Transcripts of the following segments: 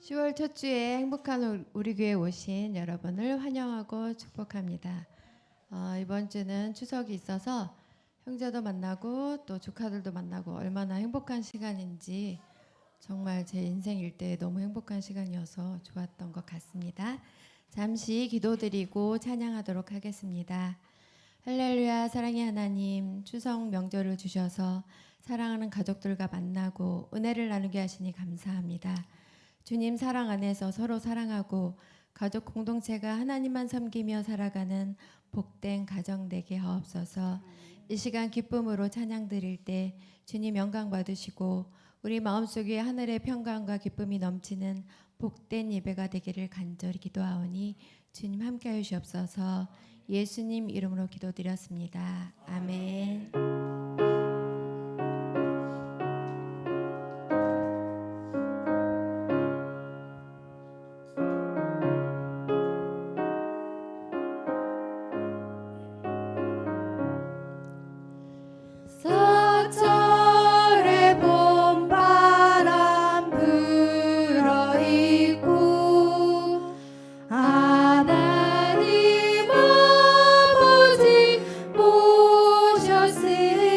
10월 첫 주에 행복한 우리 교회 오신 여러분을 환영하고 축복합니다. 이번 주는 추석이 있어서 형제도 만나고 또 조카들도 만나고 얼마나 행복한 시간인지 정말 제 인생 일대에 너무 행복한 시간이어서 좋았던 것 같습니다. 잠시 기도드리고 찬양하도록 하겠습니다. 할렐루야. 사랑의 하나님, 추석 명절을 주셔서 사랑하는 가족들과 만나고 은혜를 나누게 하시니 감사합니다. 주님 사랑 안에서 서로 사랑하고 가족 공동체가 하나님만 섬기며 살아가는 복된 가정 되게 하옵소서. 이 시간 기쁨으로 찬양 드릴 때 주님 영광 받으시고 우리 마음속에 하늘의 평강과 기쁨이 넘치는 복된 예배가 되기를 간절히 기도하오니 주님 함께하여 주옵소서. 예수님 이름으로 기도드렸습니다. 아멘. 사철의 봄바람 불어있고 하나님 아버지 모셨으니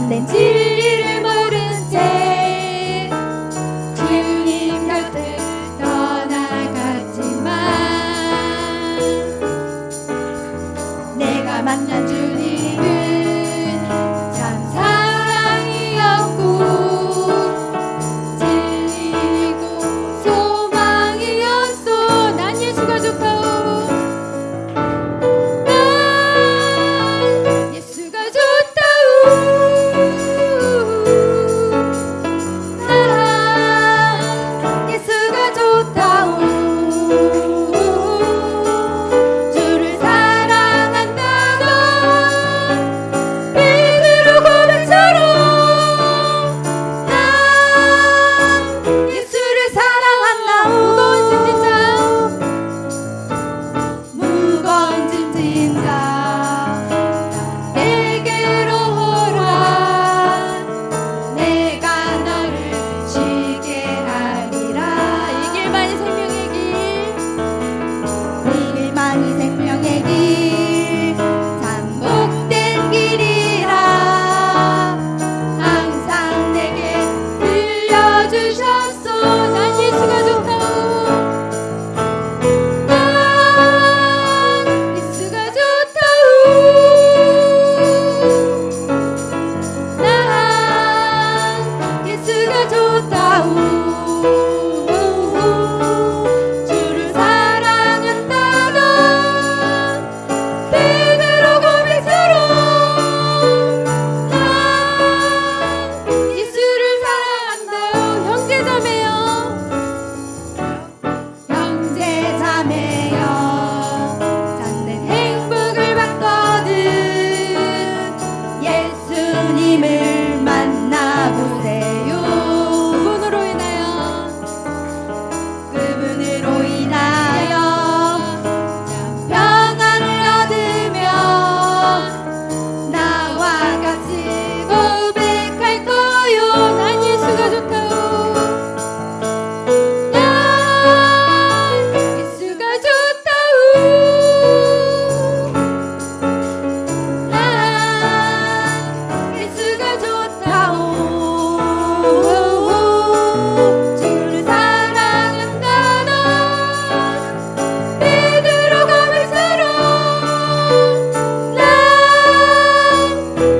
참된 진리를 모른 채 주님 곁을 떠나갔지만 내가 만난 주님은 참 사랑이었고 진리이고 소망이었소. 난 예수가 좋다오. 난 예수가 좋다오. 난 예수가 좋다오. 주를 사랑한다던 베드로 고백처럼 난 예수를 사랑한다오. 무거운 짐 진 자 내게로 오라. 내가 너를 쉬게 하리라. 이 길만이 생명의 길. 이 길만이 생명의 길. 참 복된 길이라 항상 내게 들려주셨소. 난 예수가 좋다오. 난 예수가 좋다오. 난 예수가 좋다오. 주를 사랑한다던 베드로 고백처럼 난 예수를 사랑한다요. 형제자매여, 형제자매여, 참된 행복을 받거든 예수님을 만나보세요. 그분으로 인하여 참 평안을 얻으며 나와 같이 고백할 거요. 난 예수가 좋다오. 난 예수가 좋다오. 난 예수가 좋다오. 주를 사랑한다던 베드로 고백처럼 난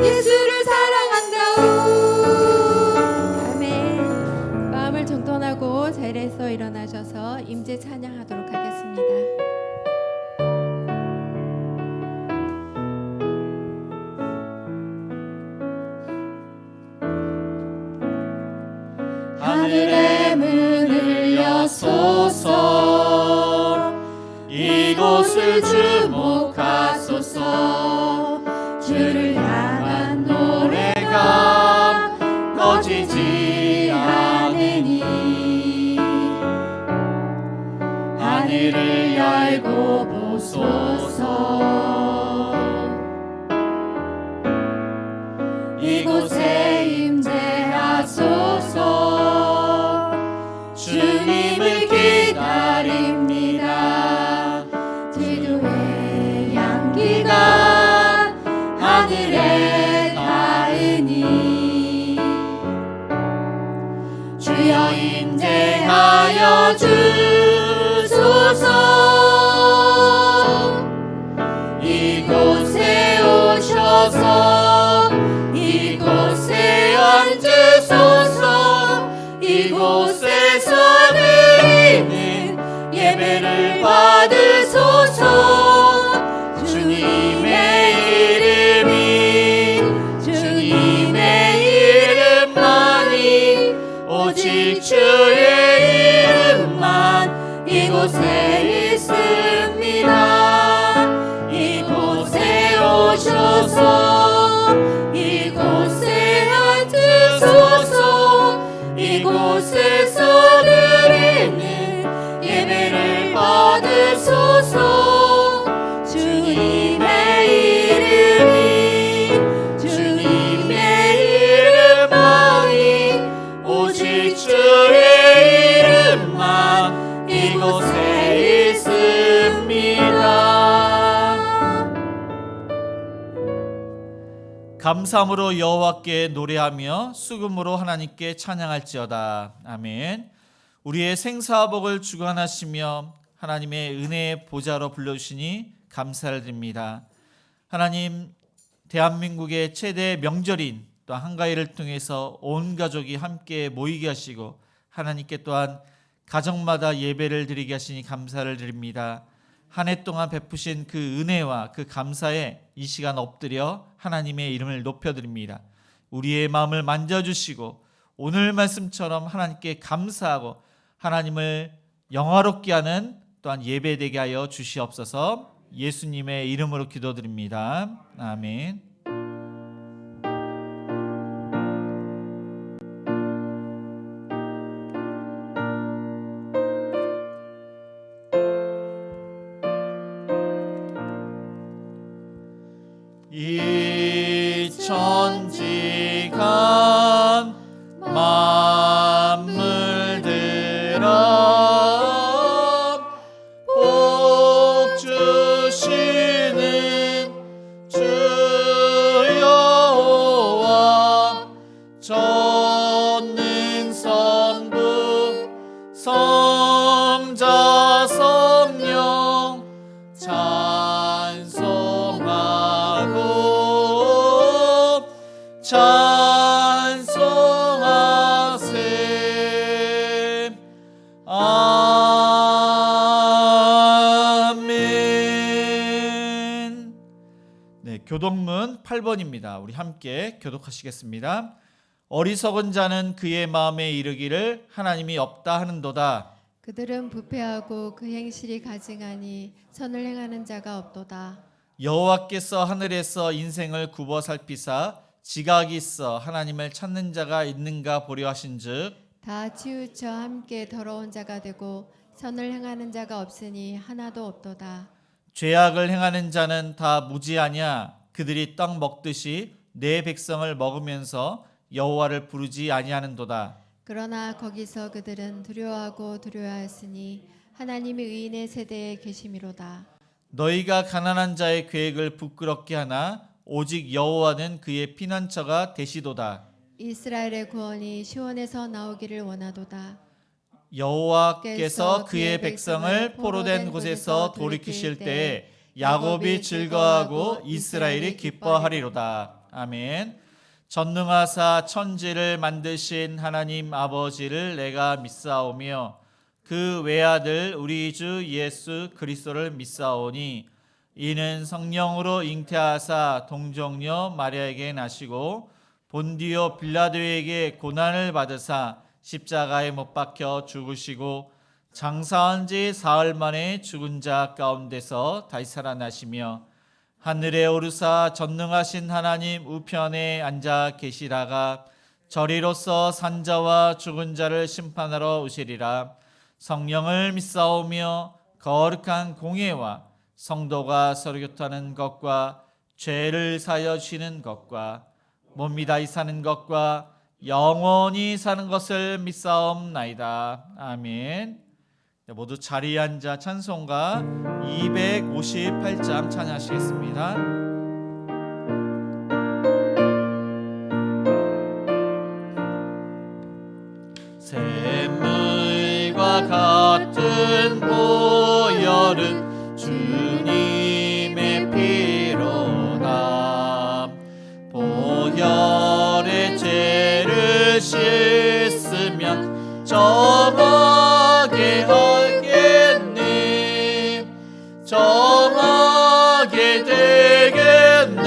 예수를 사랑한다오. 아멘. 마음을 정돈하고 자리에서 일어나셔서 임재 찬양하도록 하겠습니다. 하늘의 문을 여소서. 이곳을 주목하소서. 주를 향한 노래가 꺼지지 않으니 하늘을 열고 보소서. 이곳에 임재하소서. 주님을 기다립니다. 기도의 향기가 하늘에 닿으니 주여 임재하여 주소서. 이곳에 오셔서 이곳에 앉으소서. 이곳에서 드리는 예배를 받으소서. 주님의 이름이 주님의 이름만이 오직 주의 이름만 이곳에 있습니다. 이곳에 오셔서 이곳에 앉으소서. 이곳에서 드리는 예배를 받으소서. 감사함으로 여호와께 노래하며 수금으로 하나님께 찬양할지어다. 아멘. 우리의 생사복을 주관하시며 하나님의 은혜의 보좌로 불러주시니 감사를 드립니다. 하나님, 대한민국의 최대 명절인 또 한가위를 통해서 온 가족이 함께 모이게 하시고 하나님께 또한 가정마다 예배를 드리게 하시니 감사를 드립니다. 한 해 동안 베푸신 그 은혜와 그 감사에 이 시간 엎드려 하나님의 이름을 높여드립니다. 우리의 마음을 만져주시고 오늘 말씀처럼 하나님께 감사하고 하나님을 영화롭게 하는 또한 예배되게 하여 주시옵소서. 예수님의 이름으로 기도드립니다. 아멘. 이 천지간 만물들아 복 주시는 주 여호와 전능성부 성자 성령 찬송하세. 아멘. 네, 교독문 8번입니다. 우리 함께 교독하시겠습니다. 어리석은 자는 그의 마음에 이르기를 하나님이 없다 하는도다. 그들은 부패하고 그 행실이 가증하니 선을 행하는 자가 없도다. 여호와께서 하늘에서 인생을 굽어 살피사 지각이 있어 하나님을 찾는 자가 있는가 보려 하신즉 다 치우쳐 함께 더러운 자가 되고 선을 행하는 자가 없으니 하나도 없도다. 죄악을 행하는 자는 다 무지하냐. 그들이 떡 먹듯이 내 백성을 먹으면서 여호와를 부르지 아니하는도다. 그러나 거기서 그들은 두려워하고 두려워하였으니 하나님의 의인의 세대에 계심이로다. 너희가 가난한 자의 계획을 부끄럽게 하나 오직 여호와는 그의 피난처가 되시도다. 이스라엘의 구원이 시온에서 나오기를 원하도다. 여호와께서 그의 백성을 포로된 곳에서 돌이키실 때에 야곱이 즐거워하고 이스라엘이 기뻐하리로다. 아멘. 전능하사 천지를 만드신 하나님 아버지를 내가 믿사오며 그 외아들 우리 주 예수 그리스도를 믿사오니 이는 성령으로 잉태하사 동정녀 마리아에게 나시고 본디오 빌라도에게 고난을 받으사 십자가에 못 박혀 죽으시고 장사한 지 사흘 만에 죽은 자 가운데서 다시 살아나시며 하늘에 오르사 전능하신 하나님 우편에 앉아 계시다가 저리로서 산자와 죽은 자를 심판하러 오시리라. 성령을 믿사오며 거룩한 공예와 성도가 서로 교통하는 것과 죄를 사여 주시는 것과 몸이 다시 사는 것과 영원히 사는 것을 믿사옵나이다. 아멘. 모두 자리에 앉아 찬송가 258장 찬양하시겠습니다. 샘물과 같은 보혈은 주님의 피로다. 보혈의 죄를 씻으면 정하게 하겠네. 정하게 되겠네.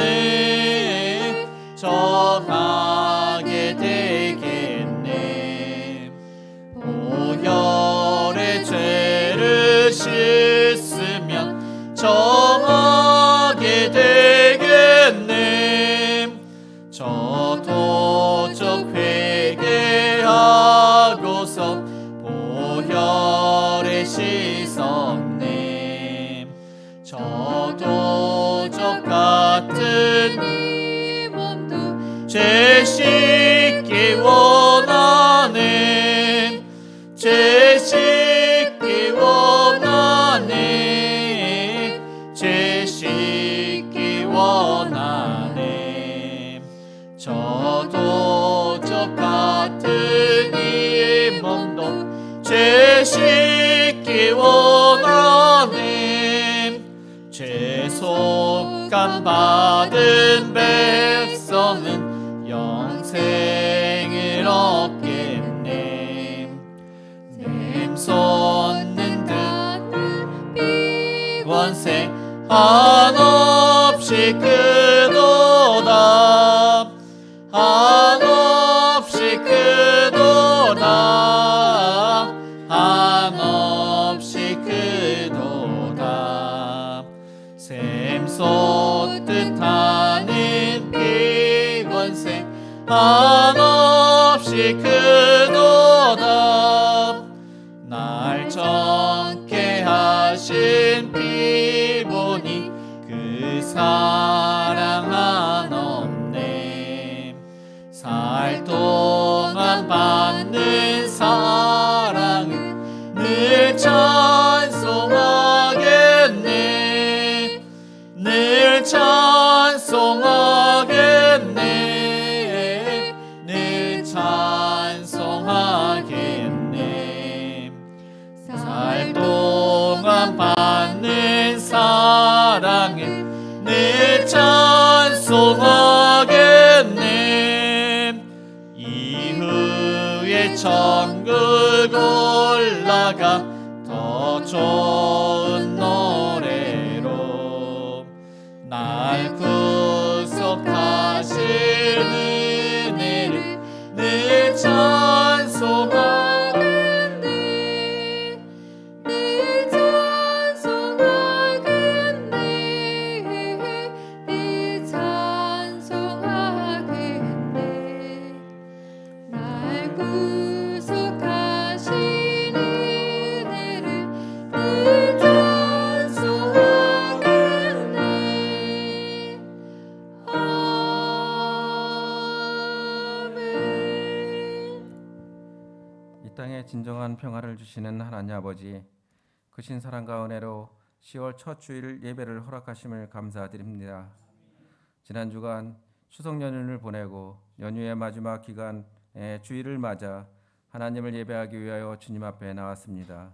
정하게 되겠네. 보혈의 죄를 씻으면 씻기 원하네. 죄 속감 받은 백성은 영생을 얻겠네. 님 솟는 듯 비권세 한없이 크도다. 한없이 크도다. 한없이 크도다. 샘 솟듯 하는 비권세 한없이 크도다. 날 정케 하신 피 보니 그 사랑 한없네. 살 동안 받는 사랑은 늘 찬송하겠네. 늘 찬송하겠네. 늘 찬송하겠네. 살 동안 받는 사랑은 늘 찬송하겠네. 이후에 천국 올라가 더 좋은 노래로 날 구속하신 은혜를 늘 찬송하겠네. 늘 찬송하겠네. 늘 찬송하겠네. 날 구속하신 은혜를 늘 찬송하겠네. 아멘. 이 땅에 진정한 평화를 주시는 하나님 아버지, 크신 사랑과 은혜로 10월 첫 주일 예배를 허락하심을 감사드립니다. 지난 주간 추석 연휴를 보내고 연휴의 마지막 기간에 주일을 맞아 하나님을 예배하기 위하여 주님 앞에 나왔습니다.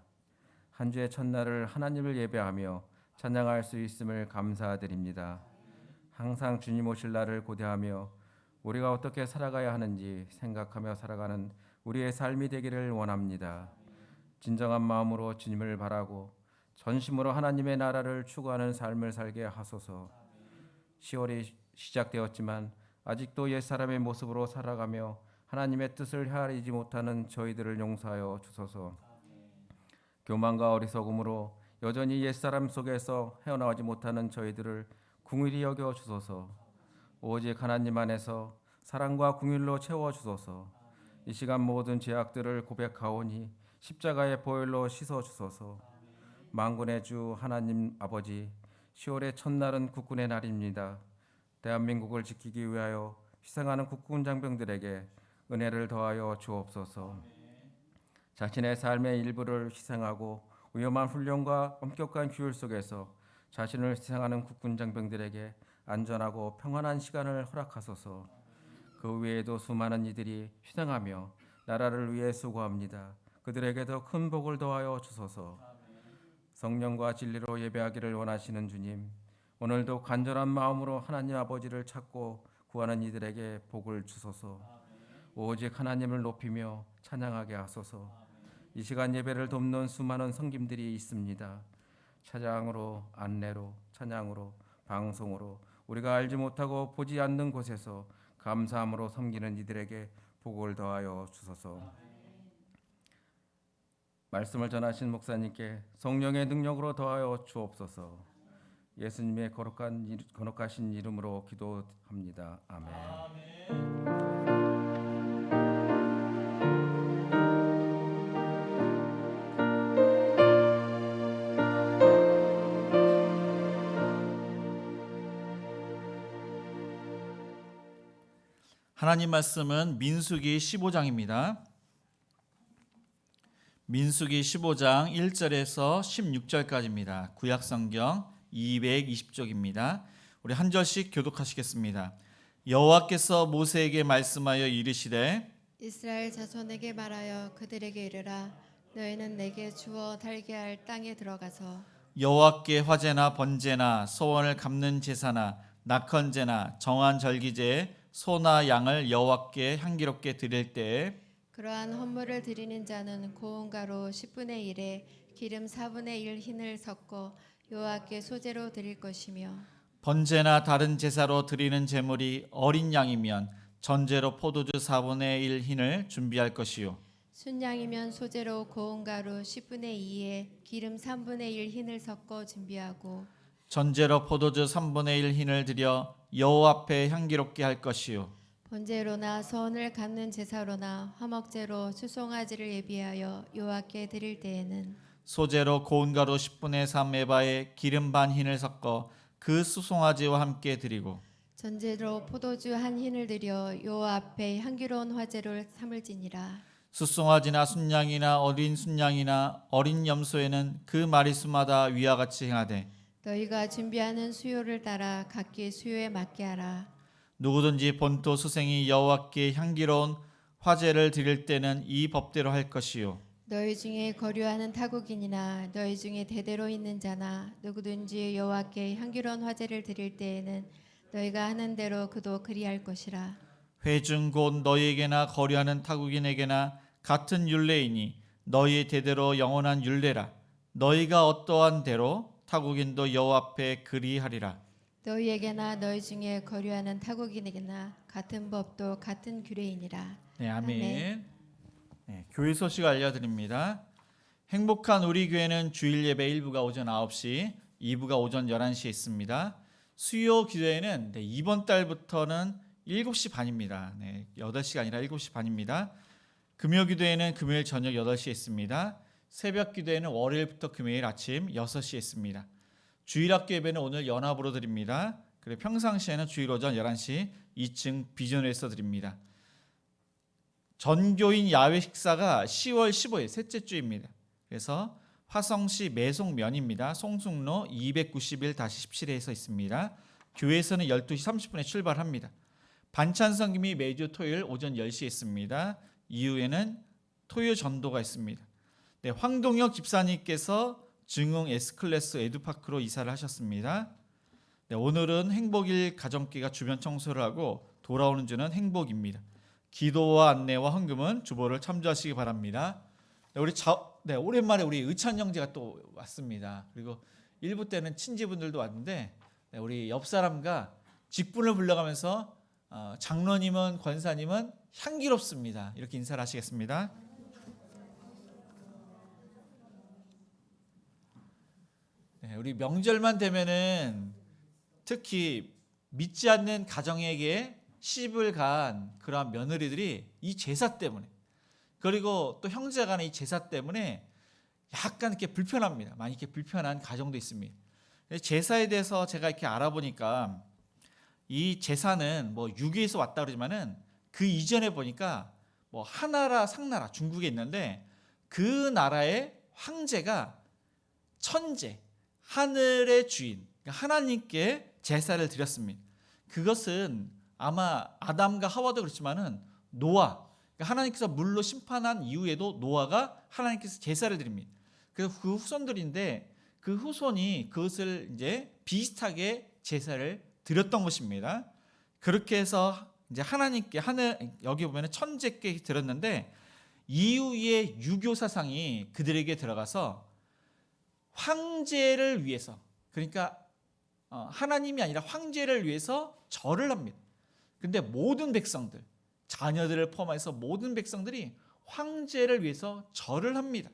한 주의 첫날을 하나님을 예배하며 찬양할 수 있음을 감사드립니다. 항상 주님 오실 날을 고대하며 우리가 어떻게 살아가야 하는지 생각하며 살아가는 우리의 삶이 되기를 원합니다. 진정한 마음으로 주님을 바라고 전심으로 하나님의 나라를 추구하는 삶을 살게 하소서. 10월이 시작되었지만 아직도 옛사람의 모습으로 살아가며 하나님의 뜻을 헤아리지 못하는 저희들을 용서하여 주소서. 교만과 어리석음으로 여전히 옛사람 속에서 헤어나오지 못하는 저희들을 긍휼히 여겨 주소서. 오직 하나님 안에서 사랑과 긍휼로 채워 주소서. 이 시간 모든 죄악들을 고백하오니 십자가의 보혈로 씻어 주소서. 만군의 주 하나님 아버지, 10월의 첫날은 국군의 날입니다. 대한민국을 지키기 위하여 희생하는 국군 장병들에게 은혜를 더하여 주옵소서. 자신의 삶의 일부를 희생하고 위험한 훈련과 엄격한 규율 속에서 자신을 희생하는 국군 장병들에게 안전하고 평안한 시간을 허락하소서. 그 외에도 수많은 이들이 희생하며 나라를 위해 수고합니다. 그들에게 더 큰 복을 더하여 주소서. 성령과 진리로 예배하기를 원하시는 주님, 오늘도 간절한 마음으로 하나님 아버지를 찾고 구하는 이들에게 복을 주소서. 오직 하나님을 높이며 찬양하게 하소서. 이 시간 예배를 돕는 수많은 성김들이 있습니다. 찬양으로, 안내로, 찬양으로, 방송으로 우리가 알지 못하고 보지 않는 곳에서 감사함으로 섬기는 이들에게 복을 더하여 주소서. 말씀을 전하신 목사님께 성령의 능력으로 더하여 주옵소서. 예수님의 거룩하신 이름으로 기도합니다. 아멘. 하나님 말씀은 민수기 15장입니다. 민수기 15장 1절에서 16절까지입니다. 구약성경 220쪽입니다. 우리 한 절씩 교독하시겠습니다. 여호와께서 모세에게 말씀하여 이르시되 이스라엘 자손에게 말하여 그들에게 이르라. 너희는 내게 주어 달게할 땅에 들어가서 여호와께 화제나 번제나 소원을 갚는 제사나 낙헌제나 정한 절기제에 소나 양을 여호와께 향기롭게 드릴 때에 그러한 헌물을 드리는 자는 고운 가루 10분의 1에 기름 4분의 1 흰을 섞어 여호와께 소제로 드릴 것이며 번제나 다른 제사로 드리는 제물이 어린 양이면 전제로 포도주 4분의 1 흰을 준비할 것이요 순양이면 소제로 고운 가루 10분의 2에 기름 3분의 1 흰을 섞어 준비하고 전제로 포도주 3분의 1 흰을 드려 여호와 앞에 향기롭게 할 것이요 번제로나 서원을 갚는 제사로나 화목제로 수송아지를 예비하여 여호와께 드릴 때에는 소제로 고운 가루 10분의 3 에바에 기름 반 흰을 섞어 그 수송아지와 함께 드리고 전제로 포도주 한 흰을 드려 여호와 앞에 향기로운 화제를 삼을지니라. 수송아지나 순양이나 어린 순양이나 어린 염소에는 그 마리수마다 위와 같이 행하되 너희가 준비하는 수요를 따라 각기 수요에 맞게 하라. 누구든지 본토 수생이 여호와께 향기로운 화제를 드릴 때는 이 법대로 할 것이요 너희 중에 거류하는 타국인이나 너희 중에 대대로 있는 자나 누구든지 여호와께 향기로운 화제를 드릴 때에는 너희가 하는 대로 그도 그리할 것이라. 회중 곧 너희에게나 거류하는 타국인에게나 같은 율례이니 너희의 대대로 영원한 율례라 너희가 어떠한 대로 타국인도 여호와 앞에 그리하리라. 너희에게나 너희 중에 거류하는 타국인에게나 같은 법도 같은 규례이니라. 네, 아멘. 아멘. 네, 교회 소식 알려드립니다. 행복한 우리 교회는 주일 예배 1부가 오전 9시, 2부가 오전 11시에 있습니다. 수요 기도회는 이번 달부터는 7시 반입니다. 8시가 아니라 7시 반입니다. 금요 기도회는 금요일 저녁 8시에 있습니다. 새벽 기도회는 월요일부터 금요일 아침 6시에 있습니다. 주일 학교 예배는 오늘 연합으로 드립니다. 그리고 평상시에는 주일 오전 11시 2층 비전회에서 드립니다. 전교인 야외 식사가 10월 15일 셋째 주입니다. 그래서 화성시 매송면입니다. 송승로 291-17에서 있습니다. 교회에서는 12시 30분에 출발합니다. 반찬 섬김이 매주 토요일 오전 10시에 있습니다. 이후에는 토요 전도가 있습니다. 네, 황동혁 집사님께서 증흥 S클래스 에듀파크로 이사를 하셨습니다. 네, 오늘은 행복일 가정교회가 주변 청소를 하고 돌아오는 주는 행복입니다. 기도와 안내와 헌금은 주보를 참조하시기 바랍니다. 네, 오랜만에 우리 의찬 형제가 또 왔습니다. 그리고 일부 때는 친지분들도 왔는데 우리 옆 사람과 직분을 불러가면서 장로님은 권사님은 향기롭습니다. 이렇게 인사를 하시겠습니다. 네, 우리 명절만 되면은 특히 믿지 않는 가정에게 시집을 간 그러한 며느리들이 이 제사 때문에 그리고 또 형제간의 이 제사 때문에 약간 이렇게 불편합니다. 많이 이렇게 불편한 가정도 있습니다. 제사에 대해서 제가 이렇게 알아보니까 이 제사는 뭐 유교에서 왔다 그러지만은 그 이전에 보니까 뭐 하나라 상나라 중국에 있는데 그 나라의 황제가 천재 하늘의 주인 하나님께 제사를 드렸습니다. 그것은 아마 아담과 하와도 그렇지만은 노아 하나님께서 물로 심판한 이후에도 노아가 하나님께서 제사를 드립니다. 그래서 그 후손들인데 그 후손이 그것을 이제 비슷하게 제사를 드렸던 것입니다. 그렇게 해서 이제 하나님께 여기 보면은 천재께 드렸는데 이후에 유교 사상이 그들에게 들어가서 황제를 위해서 그러니까 하나님이 아니라 황제를 위해서 절을 합니다. 근데 모든 백성들 자녀들을 포함해서 모든 백성들이 황제를 위해서 절을 합니다.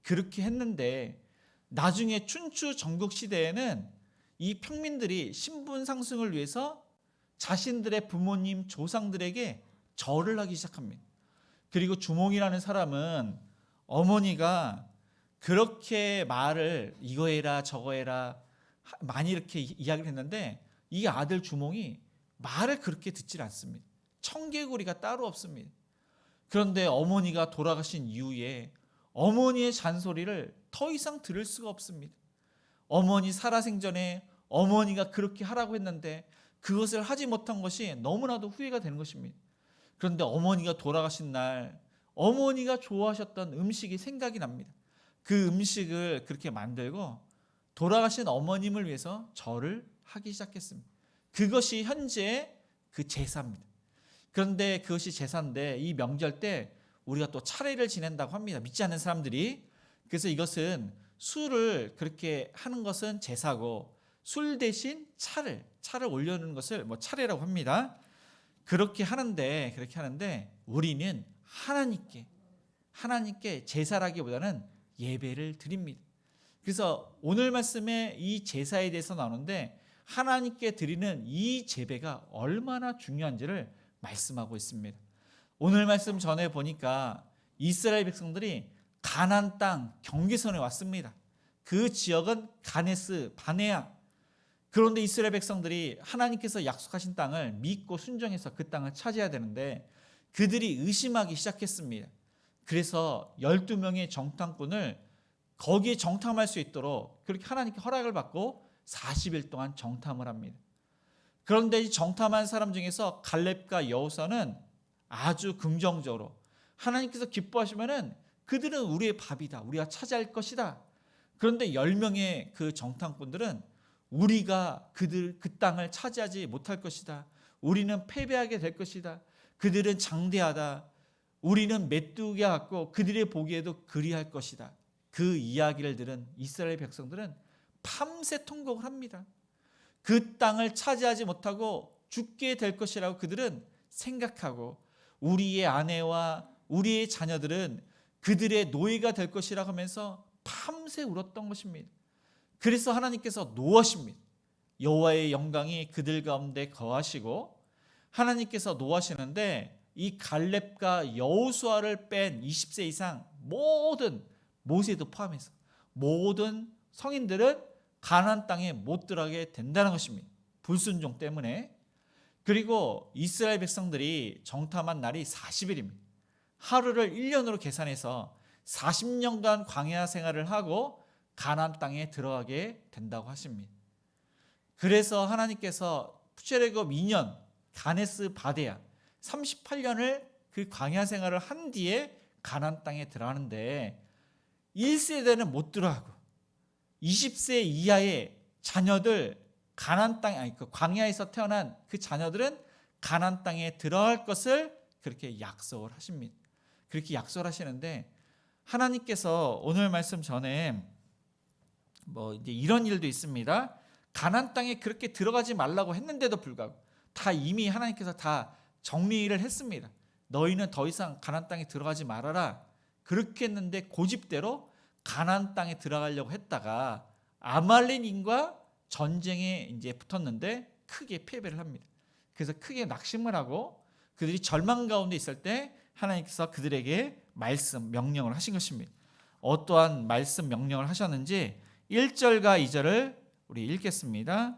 그렇게 했는데 나중에 춘추 전국 시대에는 이 평민들이 신분 상승을 위해서 자신들의 부모님 조상들에게 절을 하기 시작합니다. 그리고 주몽이라는 사람은 어머니가 그렇게 말을 이거 해라 저거 해라 많이 이렇게 이야기를 했는데 이 아들 주몽이 말을 그렇게 듣질 않습니다. 청개구리가 따로 없습니다. 그런데 어머니가 돌아가신 이후에 어머니의 잔소리를 더 이상 들을 수가 없습니다. 어머니 살아생전에 어머니가 그렇게 하라고 했는데 그것을 하지 못한 것이 너무나도 후회가 되는 것입니다. 그런데 어머니가 돌아가신 날 어머니가 좋아하셨던 음식이 생각이 납니다. 그 음식을 그렇게 만들고 돌아가신 어머님을 위해서 절을 하기 시작했습니다. 그것이 현재 그 제사입니다. 그런데 그것이 제사인데 이 명절 때 우리가 또 차례를 지낸다고 합니다. 믿지 않는 사람들이. 그래서 이것은 술을 그렇게 하는 것은 제사고 술 대신 차를 올려놓는 것을 뭐 차례라고 합니다. 그렇게 하는데 우리는 하나님께 제사라기보다는 예배를 드립니다. 그래서 오늘 말씀에 이 제사에 대해서 나오는데 하나님께 드리는 이 제배가 얼마나 중요한지를 말씀하고 있습니다. 오늘 말씀 전에 보니까 이스라엘 백성들이 가나안 땅 경계선에 왔습니다. 그 지역은 가네스 바네아. 그런데 이스라엘 백성들이 하나님께서 약속하신 땅을 믿고 순종해서 그 땅을 차지해야 되는데 그들이 의심하기 시작했습니다. 그래서 12명의 정탐꾼을 거기에 정탐할 수 있도록 그렇게 하나님께 허락을 받고 40일 동안 정탐을 합니다. 그런데 이 정탐한 사람 중에서 갈렙과 여호수아는 아주 긍정적으로 하나님께서 기뻐하시면은 그들은 우리의 밥이다. 우리가 차지할 것이다. 그런데 10명의 그 정탐꾼들은 우리가 그 땅을 차지하지 못할 것이다. 우리는 패배하게 될 것이다. 그들은 장대하다. 우리는 메뚜기 같고 그들의 보기에도 그리할 것이다. 그 이야기를 들은 이스라엘 백성들은 밤새 통곡을 합니다. 그 땅을 차지하지 못하고 죽게 될 것이라고 그들은 생각하고 우리의 아내와 우리의 자녀들은 그들의 노예가 될 것이라고 하면서 밤새 울었던 것입니다. 그래서 하나님께서 노하십니다. 여호와의 영광이 그들 가운데 거하시고 하나님께서 노하시는데 이 갈렙과 여호수아를 뺀 20세 이상 모든 모세도 포함해서 모든 성인들은 가나안 땅에 못 들어가게 된다는 것입니다. 불순종 때문에. 그리고 이스라엘 백성들이 정탐한 날이 40일입니다. 하루를 1년으로 계산해서 40년간 광야 생활을 하고 가나안 땅에 들어가게 된다고 하십니다. 그래서 하나님께서 출애굽 2년 가네스 바데아 38년을 그 광야 생활을 한 뒤에 가나안 땅에 들어가는데 1세대는 못 들어가고 20세 이하의 자녀들 가나안 땅 그 광야에서 태어난 그 자녀들은 가나안 땅에 들어갈 것을 그렇게 약속을 하십니다. 그렇게 약속을 하시는데 하나님께서 오늘 말씀 전에 뭐 이제 이런 일도 있습니다. 가나안 땅에 그렇게 들어가지 말라고 했는데도 불구하고 다 이미 하나님께서 다 정리를 했습니다. 너희는 더 이상 가나안 땅에 들어가지 말아라. 그렇게 했는데 고집대로 가나안 땅에 들어가려고 했다가 아말렉인과 전쟁에 이제 붙었는데 크게 패배를 합니다. 그래서 크게 낙심을 하고 그들이 절망 가운데 있을 때 하나님께서 그들에게 말씀 명령을 하신 것입니다. 어떠한 말씀 명령을 하셨는지 1절과 2절을 우리 읽겠습니다.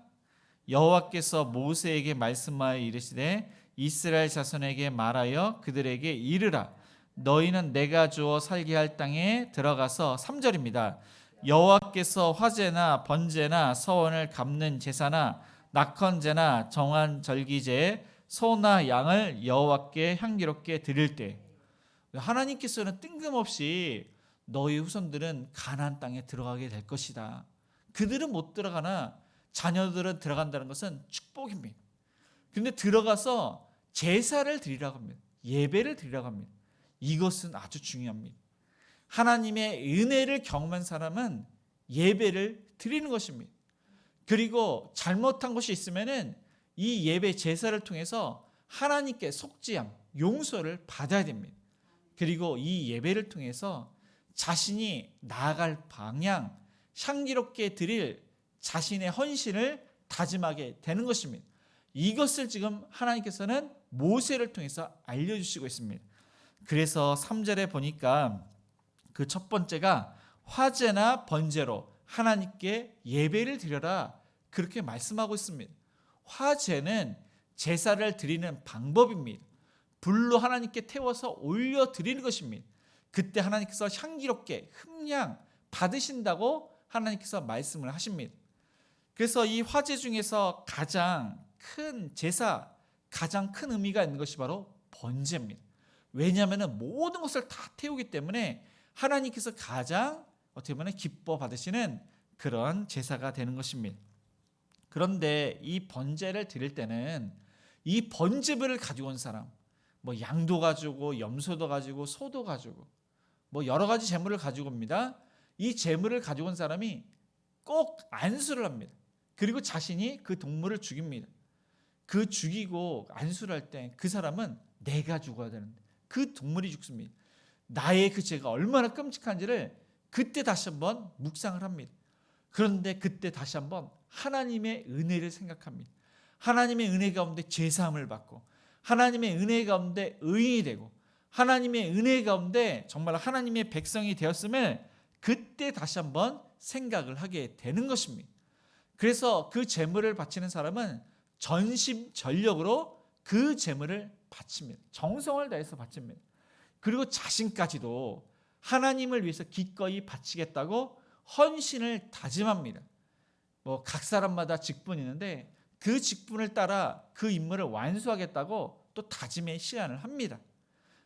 여호와께서 모세에게 말씀하여 이르시되 이스라엘 자손에게 말하여 그들에게 이르라. 너희는 내가 주어 살게 할 땅에 들어가서 3절입니다. 여호와께서 화제나 번제나 서원을 갚는 제사나 낙헌제나 정한 절기제에 소나 양을 여호와께 향기롭게 드릴 때 하나님께서는 뜬금없이 너희 후손들은 가나안 땅에 들어가게 될 것이다. 그들은 못 들어가나 자녀들은 들어간다는 것은 축복입니다. 그런데 들어가서 제사를 드리라고 합니다. 예배를 드리라고 합니다. 이것은 아주 중요합니다. 하나님의 은혜를 경험한 사람은 예배를 드리는 것입니다. 그리고 잘못한 것이 있으면은 이 예배 제사를 통해서 하나님께 속죄함, 용서를 받아야 됩니다. 그리고 이 예배를 통해서 자신이 나아갈 방향, 향기롭게 드릴 자신의 헌신을 다짐하게 되는 것입니다. 이것을 지금 하나님께서는 모세를 통해서 알려주시고 있습니다. 그래서 3절에 보니까 그 첫 번째가 화제나 번제로 하나님께 예배를 드려라 그렇게 말씀하고 있습니다. 화제는 제사를 드리는 방법입니다. 불로 하나님께 태워서 올려 드리는 것입니다. 그때 하나님께서 향기롭게 흠량 받으신다고 하나님께서 말씀을 하십니다. 그래서 이 화제 중에서 가장 큰 제사, 가장 큰 의미가 있는 것이 바로 번제입니다. 왜냐하면 모든 것을 다 태우기 때문에 하나님께서 가장 어떻게 보면 기뻐 받으시는 그런 제사가 되는 것입니다. 그런데 이 번제를 드릴 때는 이 번제물을 가지고 온 사람, 뭐 양도 가지고 염소도 가지고 소도 가지고 뭐 여러 가지 제물을 가지고 옵니다. 이 제물을 가지고 온 사람이 꼭 안수를 합니다. 그리고 자신이 그 동물을 죽입니다. 그 죽이고 안수를 할 때 그 사람은 내가 죽어야 되는데 그 동물이 죽습니다. 나의 그 죄가 얼마나 끔찍한지를 그때 다시 한번 묵상을 합니다. 그런데 그때 다시 한번 하나님의 은혜를 생각합니다. 하나님의 은혜 가운데 죄사함을 받고 하나님의 은혜 가운데 의인이 되고 하나님의 은혜 가운데 정말 하나님의 백성이 되었음을 그때 다시 한번 생각을 하게 되는 것입니다. 그래서 그 제물을 바치는 사람은 전심전력으로 그 제물을 바칩니다. 정성을 다해서 바칩니다. 그리고 자신까지도 하나님을 위해서 기꺼이 바치겠다고 헌신을 다짐합니다. 뭐 각 사람마다 직분이 있는데 그 직분을 따라 그 임무를 완수하겠다고 또 다짐의 시간을 합니다.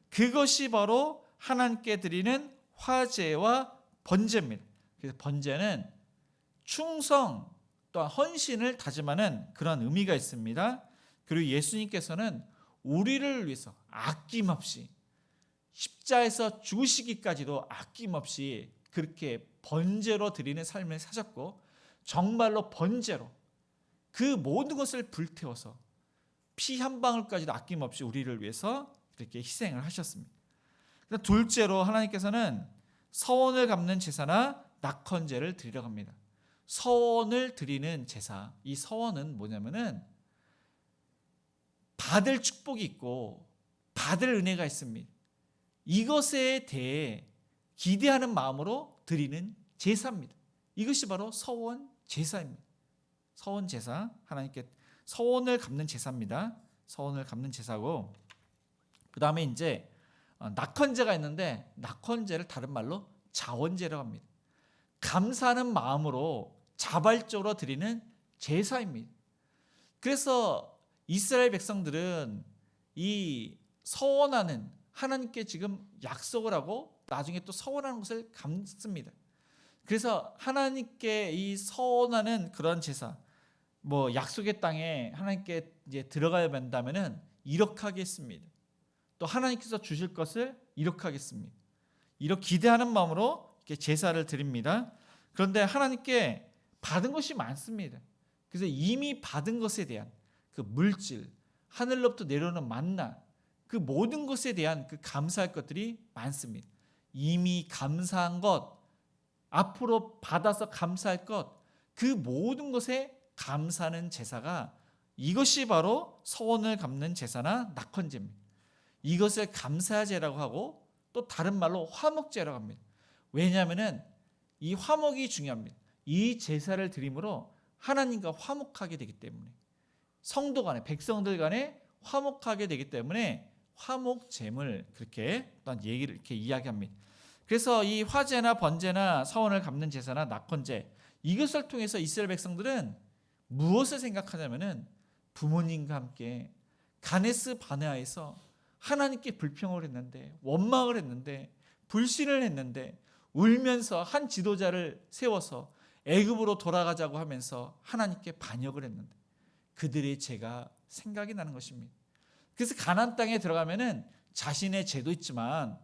그것이 바로 하나님께 드리는 화제와 번제입니다. 그래서 번제는 충성 또한 헌신을 다짐하는 그런 의미가 있습니다. 그리고 예수님께서는 우리를 위해서 아낌없이 십자에서 죽으시기까지도 아낌없이 그렇게 번제로 드리는 삶을 사셨고 정말로 번제로 그 모든 것을 불태워서 피 한 방울까지도 아낌없이 우리를 위해서 그렇게 희생을 하셨습니다. 둘째로 하나님께서는 서원을 갚는 제사나 낙헌제를 드리려고 합니다. 서원을 드리는 제사, 이 서원은 뭐냐면은 받을 축복이 있고 받을 은혜가 있습니다. 이것에 대해 기대하는 마음으로 드리는 제사입니다. 이것이 바로 서원 제사입니다. 서원 제사, 하나님께 서원을 갚는 제사입니다. 서원을 갚는 제사고, 그 다음에 이제 낙헌제가 있는데 낙헌제를 다른 말로 자원제라고 합니다. 감사하는 마음으로 자발적으로 드리는 제사입니다. 그래서 이스라엘 백성들은 이 서원하는 하나님께 지금 약속을 하고 나중에 또 서원하는 것을 감습니다. 그래서 하나님께 이 서원하는 그런 제사, 뭐 약속의 땅에 하나님께 이제 들어가야 된다면은 이렇게 하겠습니다. 또 하나님께서 주실 것을 이렇게 하겠습니다. 이렇게 기대하는 마음으로 이렇게 제사를 드립니다. 그런데 하나님께 받은 것이 많습니다. 그래서 이미 받은 것에 대한 그 물질, 하늘로부터 내려오는 만나, 그 모든 것에 대한 그 감사할 것들이 많습니다. 이미 감사한 것, 앞으로 받아서 감사할 것, 그 모든 것에 감사하는 제사가 이것이 바로 서원을 갚는 제사나 낙헌제입니다. 이것을 감사제라고 하고 또 다른 말로 화목제라고 합니다. 왜냐하면 이 화목이 중요합니다. 이 제사를 드림으로 하나님과 화목하게 되기 때문에, 성도 간에, 백성들 간에 화목하게 되기 때문에 화목제물, 그렇게 또한 얘기를 이렇게 이야기합니다. 그래서 이 화제나 번제나 서원을 갚는 제사나 낙헌제, 이것을 통해서 이스라엘 백성들은 무엇을 생각하냐면은 부모님과 함께 가네스 바네아에서 하나님께 불평을 했는데, 원망을 했는데, 불신을 했는데, 울면서 한 지도자를 세워서 애굽으로 돌아가자고 하면서 하나님께 반역을 했는데 그들의 죄가 생각이 나는 것입니다. 그래서 가나안 땅에 들어가면은 자신의 죄도 있지만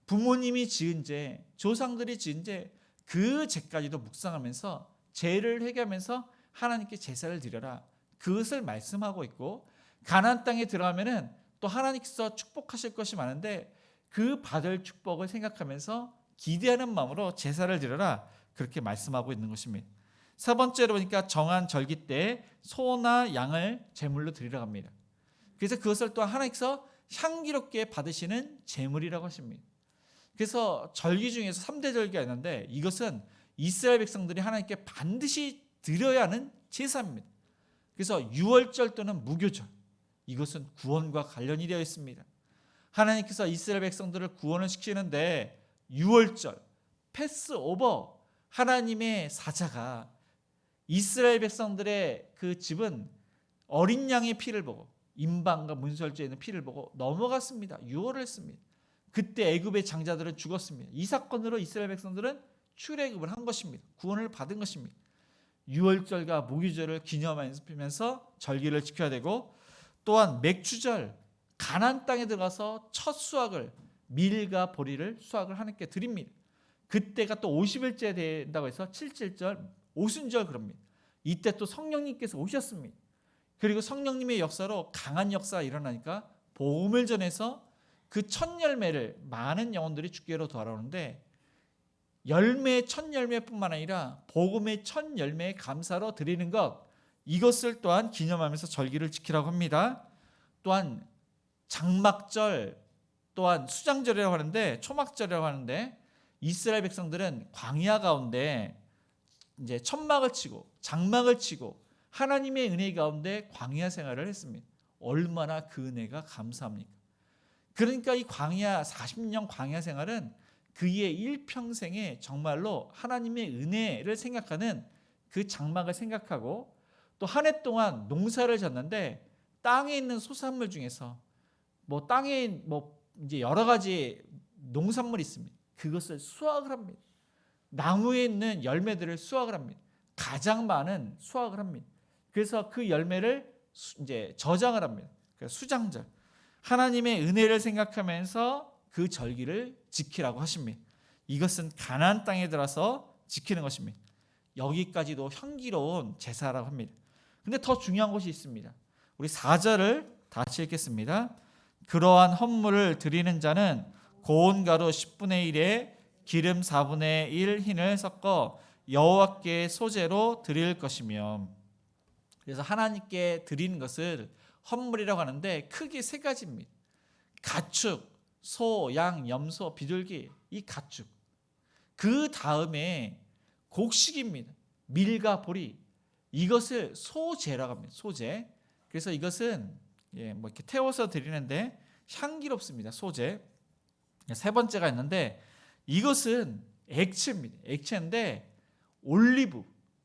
부모님이 지은 죄, 조상들이 지은 죄, 그 죄까지도 묵상하면서 죄를 회개하면서 하나님께 제사를 드려라, 그것을 말씀하고 있고, 가나안 땅에 들어가면은 또 하나님께서 축복하실 것이 많은데 그 받을 축복을 생각하면서 기대하는 마음으로 제사를 드려라, 그렇게 말씀하고 있는 것입니다. 세 번째로 보니까 정한 절기 때 소나 양을 제물로 드리라고 합니다. 그래서 그것을 또 하나님께서 향기롭게 받으시는 제물이라고 하십니다. 그래서 절기 중에서 3대 절기가 있는데 이것은 이스라엘 백성들이 하나님께 반드시 드려야 하는 제사입니다. 그래서 유월절 또는 무교절, 이것은 구원과 관련이 되어 있습니다. 하나님께서 이스라엘 백성들을 구원을 시키는데 유월절, 패스오버, 하나님의 사자가 이스라엘 백성들의 그 집은 어린 양의 피를 보고, 임방과 문설주에 있는 피를 보고 넘어갔습니다. 유월을 했습니다. 그때 애굽의 장자들은 죽었습니다. 이 사건으로 이스라엘 백성들은 출애굽을 한 것입니다. 구원을 받은 것입니다. 유월절과 무교절을 기념하면서 절기를 지켜야 되고, 또한 맥추절, 가나안 땅에 들어가서 첫 수확을, 밀과 보리를 수확을 하나님께 드립니다. 그때가 또 50일째 된다고 해서 7.7절 오순절 그럽니다. 이때 또 성령님께서 오셨습니다. 그리고 성령님의 역사로 강한 역사가 일어나니까 복음을 전해서 그 첫 열매를 많은 영혼들이 주께로 돌아오는데, 열매의 첫 열매뿐만 아니라 복음의 첫 열매의 감사로 드리는 것, 이것을 또한 기념하면서 절기를 지키라고 합니다. 또한 장막절, 또한 수장절이라고 하는데, 초막절이라고 하는데, 이스라엘 백성들은 광야 가운데 이제 천막을 치고 장막을 치고 하나님의 은혜 가운데 광야 생활을 했습니다. 얼마나 그 은혜가 감사합니까? 그러니까 이 광야 40년 광야 생활은 그의 일평생에 정말로 하나님의 은혜를 생각하는 그 장막을 생각하고, 또 한 해 동안 농사를 졌는데 땅에 있는 소산물 중에서 뭐 땅에 뭐 이제 여러 가지 농산물이 있습니다. 그것을 수확을 합니다. 나무에 있는 열매들을 수확을 합니다. 가장 많은 수확을 합니다. 그래서 그 열매를 이제 저장을 합니다. 그래서 수장절. 하나님의 은혜를 생각하면서 그 절기를 지키라고 하십니다. 이것은 가나안 땅에 들어서 지키는 것입니다. 여기까지도 향기로운 제사라고 합니다. 근데 더 중요한 것이 있습니다. 우리 4절을 다시 읽겠습니다. 그러한 헌물을 드리는 자는 고운 가루 10분의 1에 기름 4분의 1 흰을 섞어 여호와께 소제로 드릴 것이며. 그래서 하나님께 드리는 것을 헌물이라고 하는데 크게 세 가지입니다. 가축, 소, 양, 염소, 비둘기, 이 가축. 그 다음에 곡식입니다. 밀과 보리. 이것을 소제라고 합니다. 소제. 그래서 이것은 뭐 이렇게 태워서 드리는데 향기롭습니다. 소제. 세 번째가 있는데, 이것은 액체입니다. 액체인데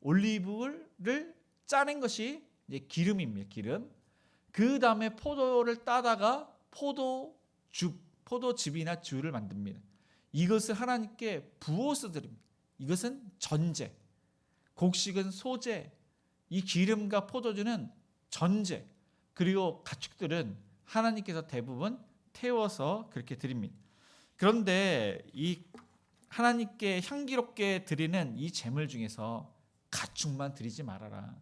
올리브를 짜낸 것이 이제 기름입니다. 기름. 그 다음에 포도를 따다가 포도즙이나 주를 만듭니다. 이것을 하나님께 부어서 드립니다. 이것은 전제. 곡식은 소제. 이 기름과 포도주는 전제. 그리고 가축들은 하나님께서 대부분 태워서 그렇게 드립니다. 그런데 이 하나님께 향기롭게 드리는 이 제물 중에서 가축만 드리지 말아라.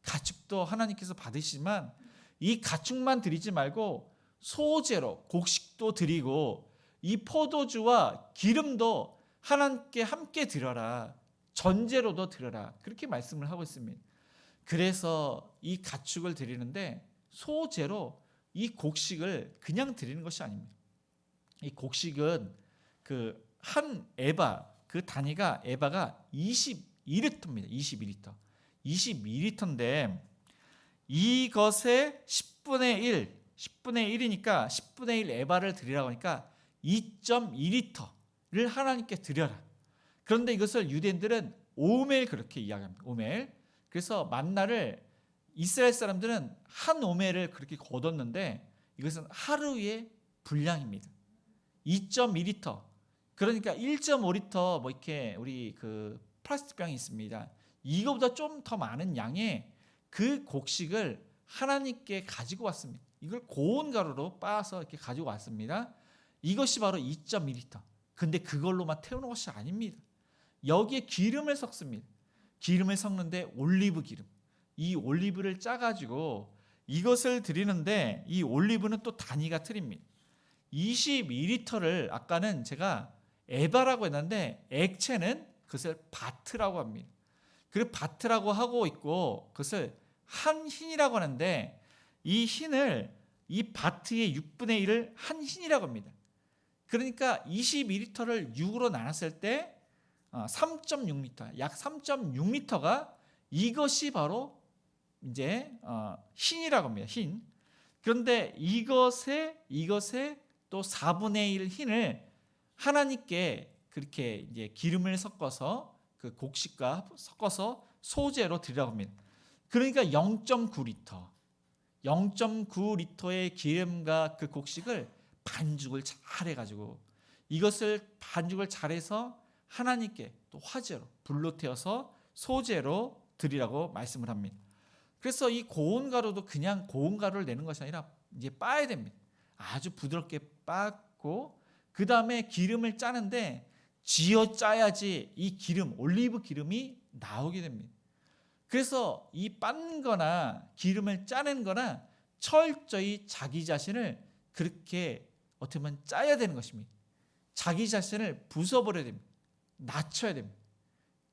가축도 하나님께서 받으시지만 이 가축만 드리지 말고 소제로 곡식도 드리고 이 포도주와 기름도 하나님께 함께 드려라. 전제로도 드려라. 그렇게 말씀을 하고 있습니다. 그래서 이 가축을 드리는데 소제로 이 곡식을 그냥 드리는 것이 아닙니다. 이 곡식은 그 한 에바, 그 단위가 에바가 22리터입니다. 22리터인데 이것의 10분의 1이니까 10분의 1 에바를 드리라고 하니까 2.2리터를 하나님께 드려라. 그런데 이것을 유대인들은 오멜 그렇게 이야기합니다. 오멜. 그래서 만나를 이스라엘 사람들은 한 오멜을 그렇게 거뒀는데 이것은 하루의 분량입니다. 2.2리터. 그러니까 1.5리터 뭐 이렇게 우리 그 플라스틱 병이 있습니다. 이거보다 좀 더 많은 양의 그 곡식을 하나님께 가지고 왔습니다. 이걸 고운 가루로 빻아서 이렇게 가지고 왔습니다. 이것이 바로 2.2리터. 근데 그걸로만 태우는 것이 아닙니다. 여기에 기름을 섞습니다. 기름을 섞는데 올리브 기름. 이 올리브를 짜가지고 이것을 드리는데 이 올리브는 또 단위가 틀립니다. 22리터를 아까는 제가 에바라고 했는데 액체는 그것을 바트라고 합니다. 그리고 바트라고 하고 있고 그것을 한 흰이라고 하는데 이 흰을 이 바트의 6분의 1을 한 흰이라고 합니다. 그러니까 22리터를 6으로 나눴을 때 3.6리터, 약 3.6리터가 이것이 바로 이제 흰이라고 합니다. 흰. 그런데 이것에 또 4분의 1 흰을 하나님께 그렇게 이제 기름을 섞어서 그 곡식과 섞어서 소제로 드리라고 합니다. 그러니까 0.9리터의 기름과 그 곡식을 반죽을 잘 해가지고 이것을 반죽을 잘해서 하나님께 또 화제로 불로 태워서 소제로 드리라고 말씀을 합니다. 그래서 이 고운 가루도 그냥 고운 가루를 내는 것이 아니라 이제 빻아야 됩니다. 아주 부드럽게 빻고 그 다음에 기름을 짜는데 쥐어 짜야지 이 기름, 올리브 기름이 나오게 됩니다. 그래서 이 빻는 거나 기름을 짜는 거나 철저히 자기 자신을 그렇게 어떻게 보면 짜야 되는 것입니다. 자기 자신을 부숴버려야 됩니다. 낮춰야 됩니다.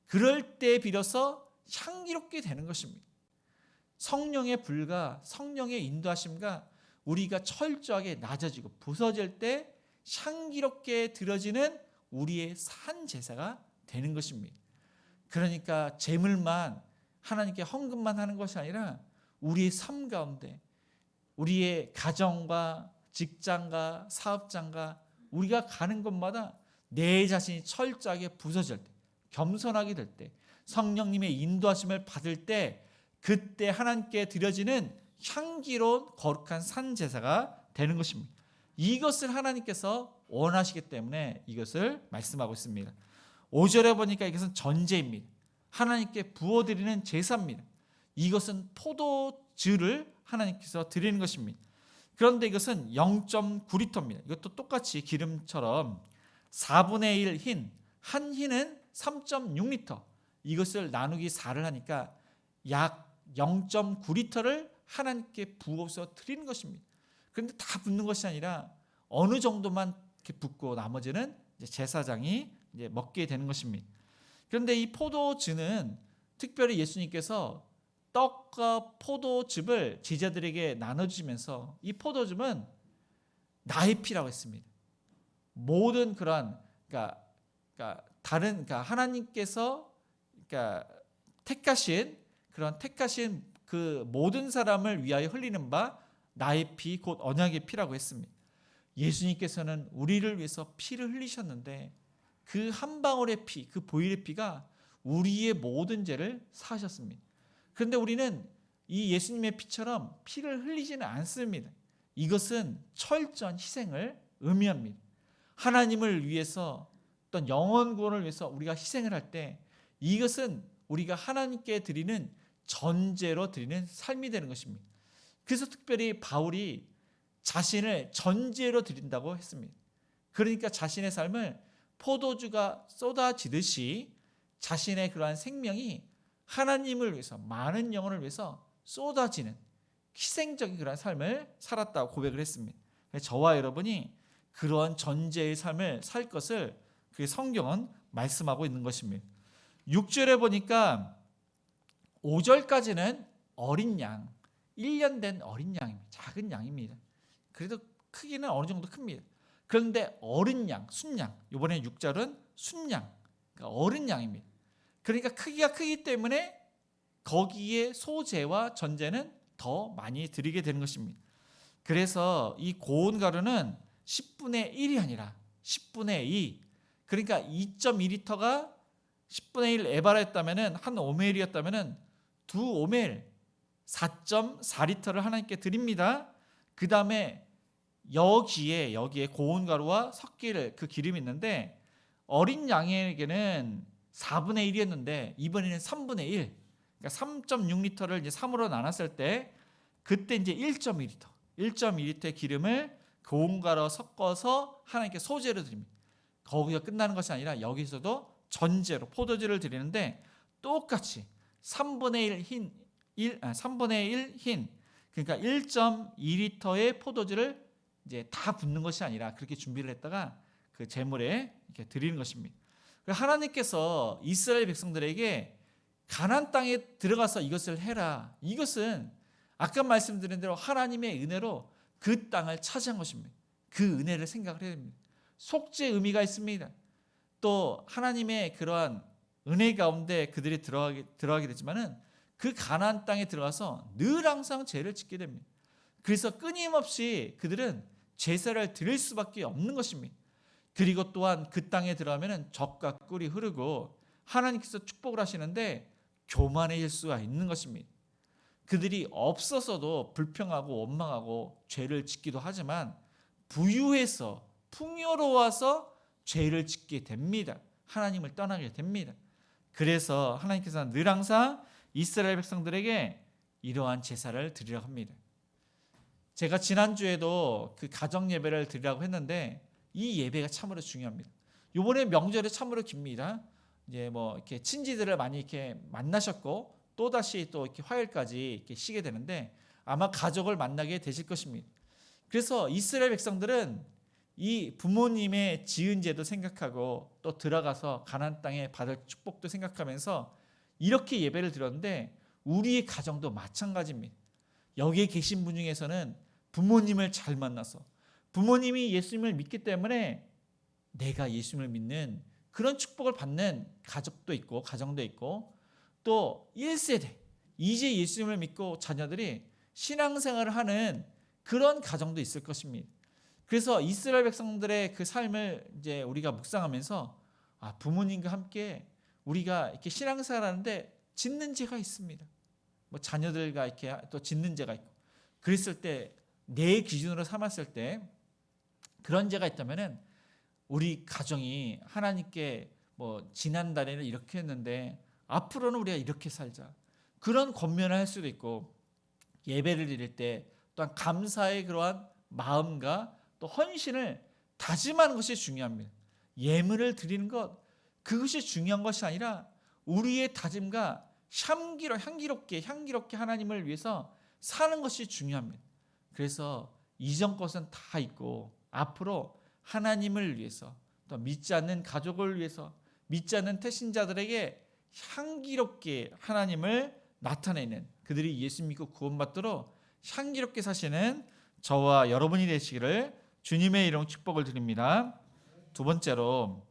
그럴 때 비로소 향기롭게 되는 것입니다. 성령의 불과 성령의 인도하심과 우리가 철저하게 낮아지고 부서질 때 향기롭게 드려지는 우리의 산 제사가 되는 것입니다. 그러니까 제물만 하나님께 헌금만 하는 것이 아니라 우리의 삶 가운데 우리의 가정과 직장과 사업장과 우리가 가는 곳마다 내 자신이 철저하게 부서질 때, 겸손하게 될 때, 성령님의 인도하심을 받을 때 그때 하나님께 드려지는 향기로운 거룩한 산 제사가 되는 것입니다. 이것을 하나님께서 원하시기 때문에 이것을 말씀하고 있습니다. 5절에 보니까 이것은 전제입니다. 하나님께 부어드리는 제사입니다. 이것은 포도주를 하나님께서 드리는 것입니다. 그런데 이것은 0.9리터입니다. 이것도 똑같이 기름처럼 4분의 1 흰, 한 흰은 3.6리터. 이것을 나누기 4를 하니까 약 0.9리터를 하나님께 부어서 드리는 것입니다. 그런데 다 붓는 것이 아니라 어느 정도만 이렇게 붓고 나머지는 이제 제사장이 이제 먹게 되는 것입니다. 그런데 이 포도즙은 특별히 예수님께서 떡과 포도즙을 제자들에게 나눠주시면서 이 포도즙은 나의 피라고 했습니다. 모든 그러한 그러니까 하나님께서 택하신 그 모든 사람을 위하여 흘리는 바 나의 피 곧 언약의 피라고 했습니다. 예수님께서는 우리를 위해서 피를 흘리셨는데 그 한 방울의 피, 그 보혈의 피가 우리의 모든 죄를 사하셨습니다. 그런데 우리는 이 예수님의 피처럼 피를 흘리지는 않습니다. 이것은 철저한 희생을 의미합니다. 하나님을 위해서 어떤 영혼 구원을 위해서 우리가 희생을 할 때 이것은 우리가 하나님께 드리는 전제로 드리는 삶이 되는 것입니다. 그래서 특별히 바울이 자신을 전제로 드린다고 했습니다. 그러니까 자신의 삶을 포도주가 쏟아지듯이 자신의 그러한 생명이 하나님을 위해서 많은 영혼을 위해서 쏟아지는 희생적인 그러한 삶을 살았다고 고백을 했습니다. 저와 여러분이 그러한 전제의 삶을 살 것을 그 성경은 말씀하고 있는 것입니다. 6절에 보니까 5절까지는 어린 양, 1년 된 어린 양입니다. 작은 양입니다. 그래도 크기는 어느 정도 큽니다. 그런데 어린 양, 순양, 이번에 6절은 순양, 그러니까 어린 양입니다. 그러니까 크기가 크기 때문에 거기에 소제와 전제는 더 많이 드리게 되는 것입니다. 그래서 이 고운 가루는 10분의 1이 아니라 10분의 2, 그러니까 2.2리터가 10분의 1 에바라였다면 한 오멜이었다면 두 오멜 4.4리터를 하나님께 드립니다. 그 다음에 여기에 고운 가루와 섞일 그 기름이 있는데 어린 양에게는 4분의 1이었는데 이번에는 3분의 1, 그러니까 3.6리터를 이제 3으로 나눴을 때 그때 이제 1.2리터의 기름을 고운 가루와 섞어서 하나님께 소제로 드립니다. 거기서 끝나는 것이 아니라 여기서도 전제로 포도주를 드리는데 똑같이 3분의 1 흰, 그러니까 1.2리터의 포도주를 이제 다 붓는 것이 아니라 그렇게 준비를 했다가 그 제물에 이렇게 드리는 것입니다. 하나님께서 이스라엘 백성들에게 가나안 땅에 들어가서 이것을 해라. 이것은 아까 말씀드린 대로 하나님의 은혜로 그 땅을 차지한 것입니다. 그 은혜를 생각을 해야 됩니다. 속죄 의미가 있습니다. 또 하나님의 그러한 은혜 가운데 그들이 들어가게 되지만은 그 가나안 땅에 들어가서 늘 항상 죄를 짓게 됩니다. 그래서 끊임없이 그들은 제사를 드릴 수밖에 없는 것입니다. 그리고 또한 그 땅에 들어가면 젖과 꿀이 흐르고 하나님께서 축복을 하시는데 교만해질 수가 있는 것입니다. 그들이 없어서도 불평하고 원망하고 죄를 짓기도 하지만 부유해서 풍요로워서 죄를 짓게 됩니다. 하나님을 떠나게 됩니다. 그래서 하나님께서는 늘 항상 이스라엘 백성들에게 이러한 제사를 드리라고 합니다. 제가 지난주에도 그 가정 예배를 드리라고 했는데 이 예배가 참으로 중요합니다. 이번에 명절이 참으로 깁니다. 이제 뭐 이렇게 친지들을 많이 이렇게 만나셨고 또 다시 또 이렇게 화요일까지 이렇게 쉬게 되는데 아마 가족을 만나게 되실 것입니다. 그래서 이스라엘 백성들은 이 부모님의 지은 죄도 생각하고 또 들어가서 가나안 땅에 받을 축복도 생각하면서 이렇게 예배를 드렸는데 우리의 가정도 마찬가지입니다. 여기에 계신 분 중에서는 부모님을 잘 만나서 부모님이 예수님을 믿기 때문에 내가 예수님을 믿는 그런 축복을 받는 가족도 있고 가정도 있고 또 1세대 이제 예수님을 믿고 자녀들이 신앙생활을 하는 그런 가정도 있을 것입니다. 그래서 이스라엘 백성들의 그 삶을 이제 우리가 묵상하면서 부모님과 함께 우리가 이렇게 신앙생활하는데 짓는 죄가 있습니다. 뭐 자녀들과 이렇게 또 짓는 죄가 있고 그랬을 때 내 기준으로 삼았을 때 그런 죄가 있다면은 우리 가정이 하나님께 뭐 지난달에는 이렇게 했는데 앞으로는 우리가 이렇게 살자 그런 권면을 할 수도 있고 예배를 드릴 때 또한 감사의 그러한 마음과 또 헌신을 다짐하는 것이 중요합니다. 예물을 드리는 것 그것이 중요한 것이 아니라 우리의 다짐과 향기롭게 하나님을 위해서 사는 것이 중요합니다. 그래서 이전 것은 다 있고 앞으로 하나님을 위해서 또 믿지 않는 가족을 위해서 믿지 않는 태신자들에게 향기롭게 하나님을 나타내는 그들이 예수 믿고 구원받도록 향기롭게 사시는 저와 여러분이 되시기를 주님의 이름 축복을 드립니다. 두 번째로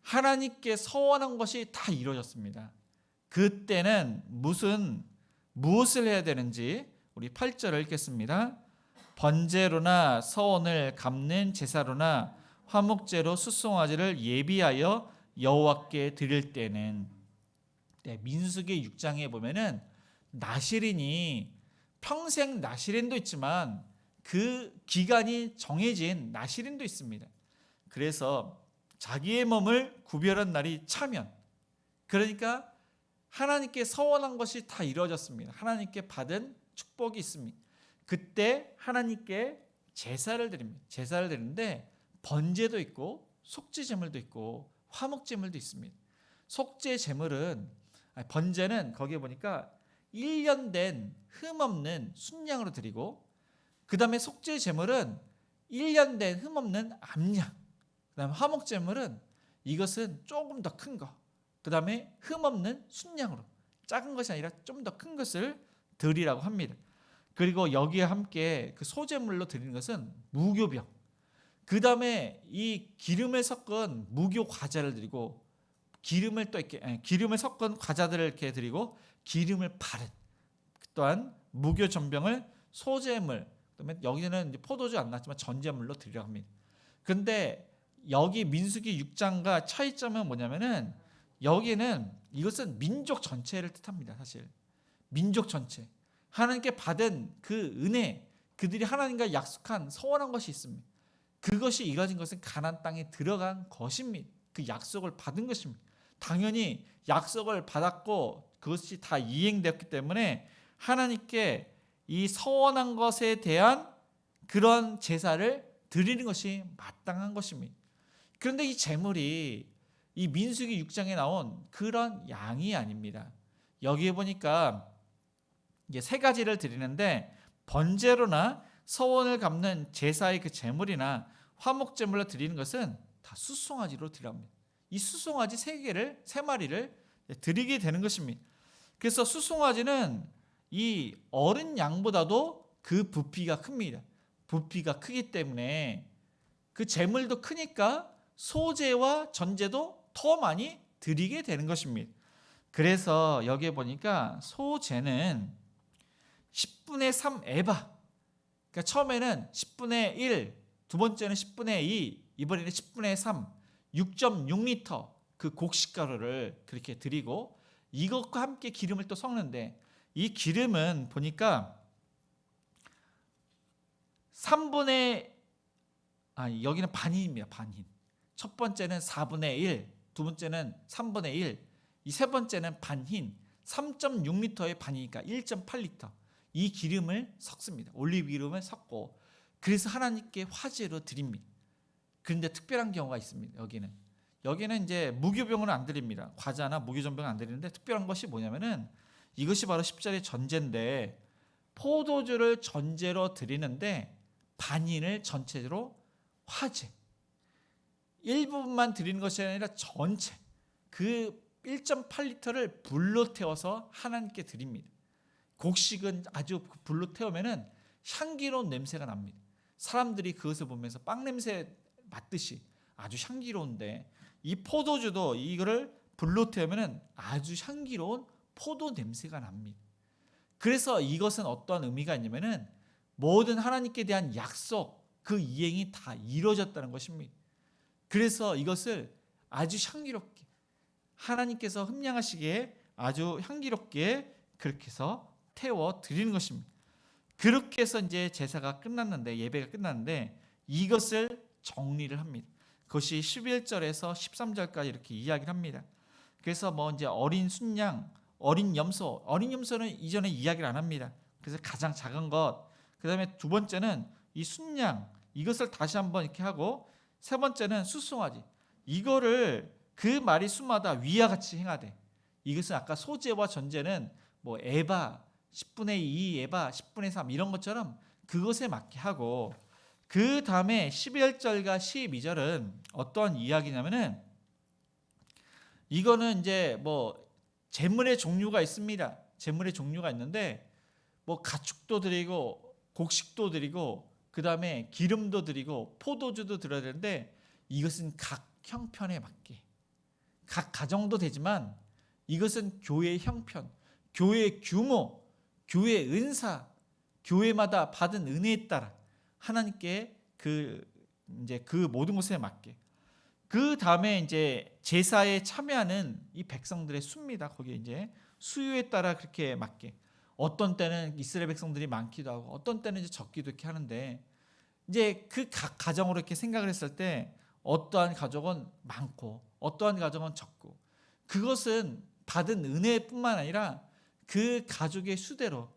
하나님께 서원한 것이 다 이루어졌습니다. 그때는 무엇을 해야 되는지 우리 8절을 읽겠습니다. 번제로나 서원을 갚는 제사로나 화목제로 숫송아지를 예비하여 여호와께 드릴 때는 민수기 6장에 보면은 나실인이 평생 나실인도 있지만 그 기간이 정해진 나실인도 있습니다. 그래서 자기의 몸을 구별한 날이 차면 그러니까 하나님께 서원한 것이 다 이루어졌습니다. 하나님께 받은 축복이 있습니다. 그때 하나님께 제사를 드립니다. 제사를 드리는데 번제도 있고 속죄 제물도 있고 화목 제물도 있습니다. 속죄 제물은 번제는 거기에 보니까 1년 된 흠없는 순양으로 드리고 그다음에 속죄 제물은 1년 된 흠없는 암양. 그다음에 화목 제물은 이것은 조금 더 큰 거. 그다음에 흠없는 순양으로 작은 것이 아니라 좀 더 큰 것을 드리라고 합니다. 그리고 여기에 함께 그 소제물로 드리는 것은 무교병. 그 다음에 이 기름을 섞은 무교 과자를 드리고 기름을 또 이렇게 기름을 섞은 과자들을 이렇게 드리고 기름을 바른 또한 무교 전병을 소제물. 그다음에 여기는 이제 포도주 안 났지만 전제물로 드리라고 합니다. 근데 여기 민수기 6장과 차이점은 뭐냐면은 여기는 이것은 민족 전체를 뜻합니다. 사실 민족 전체. 하나님께 받은 그 은혜, 그들이 하나님과 약속한 서원한 것이 있습니다. 그것이 이루어진 것은 가나안 땅에 들어간 것입니다. 그 약속을 받은 것입니다. 당연히 약속을 받았고 그것이 다 이행되었기 때문에 하나님께 이 서원한 것에 대한 그런 제사를 드리는 것이 마땅한 것입니다. 그런데 이 제물이 이 민수기 6장에 나온 그런 양이 아닙니다. 여기에 보니까 이게 세 가지를 드리는데 번제로나 서원을 갚는 제사의 그 제물이나 화목 제물로 드리는 것은 다 숫송아지로 드립니다. 이 숫송아지 세 마리를 드리게 되는 것입니다. 그래서 숫송아지는 이 어른 양보다도 그 부피가 큽니다. 부피가 크기 때문에 그 제물도 크니까 소제와 전제도 더 많이 드리게 되는 것입니다. 그래서 여기에 보니까 소제는 10분의 3 에바. 그러니까 처음에는 10분의 1, 두 번째는 10분의 2, 이번에는 10분의 3, 6.6리터 그 곡식가루를 그렇게 드리고 이것과 함께 기름을 또 섞는데 이 기름은 보니까 3분의 여기는 반인입니다. 반인. 첫 번째는 4분의 1, 두 번째는 3분의 1, 이 세 번째는 반흰 3.6리터의 반이니까 1.8리터. 이 기름을 섞습니다. 올리브 기름을 섞고 그래서 하나님께 화제로 드립니다. 그런데 특별한 경우가 있습니다. 여기는 이제 무교병은 안 드립니다. 과자나 무교전병은 안 드리는데 특별한 것이 뭐냐면은 이것이 바로 십자가의 전제인데 포도주를 전제로 드리는데 반인을 전체로 화제 일부분만 드리는 것이 아니라 전체 그 1.8리터를 불로 태워서 하나님께 드립니다. 곡식은 아주 불로 태우면은 향기로운 냄새가 납니다. 사람들이 그것을 보면서 빵 냄새 맡듯이 아주 향기로운데 이 포도주도 이거를 불로 태우면은 아주 향기로운 포도 냄새가 납니다. 그래서 이것은 어떠한 의미가 있냐면은 모든 하나님께 대한 약속 그 이행이 다 이루어졌다는 것입니다. 그래서 이것을 아주 향기롭게 하나님께서 흠양하시기에 아주 향기롭게 그렇게 해서 태워 드리는 것입니다. 그렇게 해서 이제 제사가 끝났는데 예배가 끝났는데 이것을 정리를 합니다. 그것이 11절에서 13절까지 이렇게 이야기를 합니다. 그래서 뭐 이제 어린 순양, 어린 염소는 이전에 이야기를 안 합니다. 그래서 가장 작은 것, 그다음에 두 번째는 이 순양 이것을 다시 한번 이렇게 하고 세 번째는 수송아지 이거를 그 마리수마다 위와 같이 행하되 이것은 아까 소제와 전제는 뭐 에바 10분의 2 에바 10분의 3 이런 것처럼 그것에 맞게 하고 그 다음에 11절과 12절은 어떠한 이야기냐면은 이거는 이제 뭐 제물의 종류가 있습니다. 제물의 종류가 있는데 뭐 가축도 드리고 곡식도 드리고 그 다음에 기름도 드리고 포도주도 드려야 되는데 이것은 각 형편에 맞게 각 가정도 되지만 이것은 교회의 형편, 교회의 규모, 교회의 은사, 교회마다 받은 은혜에 따라 하나님께 그 모든 것에 맞게 그 다음에 이제 제사에 참여하는 이 백성들의 수입니다. 거기에 이제 수요에 따라 그렇게 맞게 어떤 때는 이스라엘 백성들이 많기도 하고 어떤 때는 이제 적기도 이렇게 하는데 이제 그 각 가정으로 이렇게 생각을 했을 때 어떠한 가족은 많고 어떠한 가정은 적고 그것은 받은 은혜뿐만 아니라 그 가족의 수대로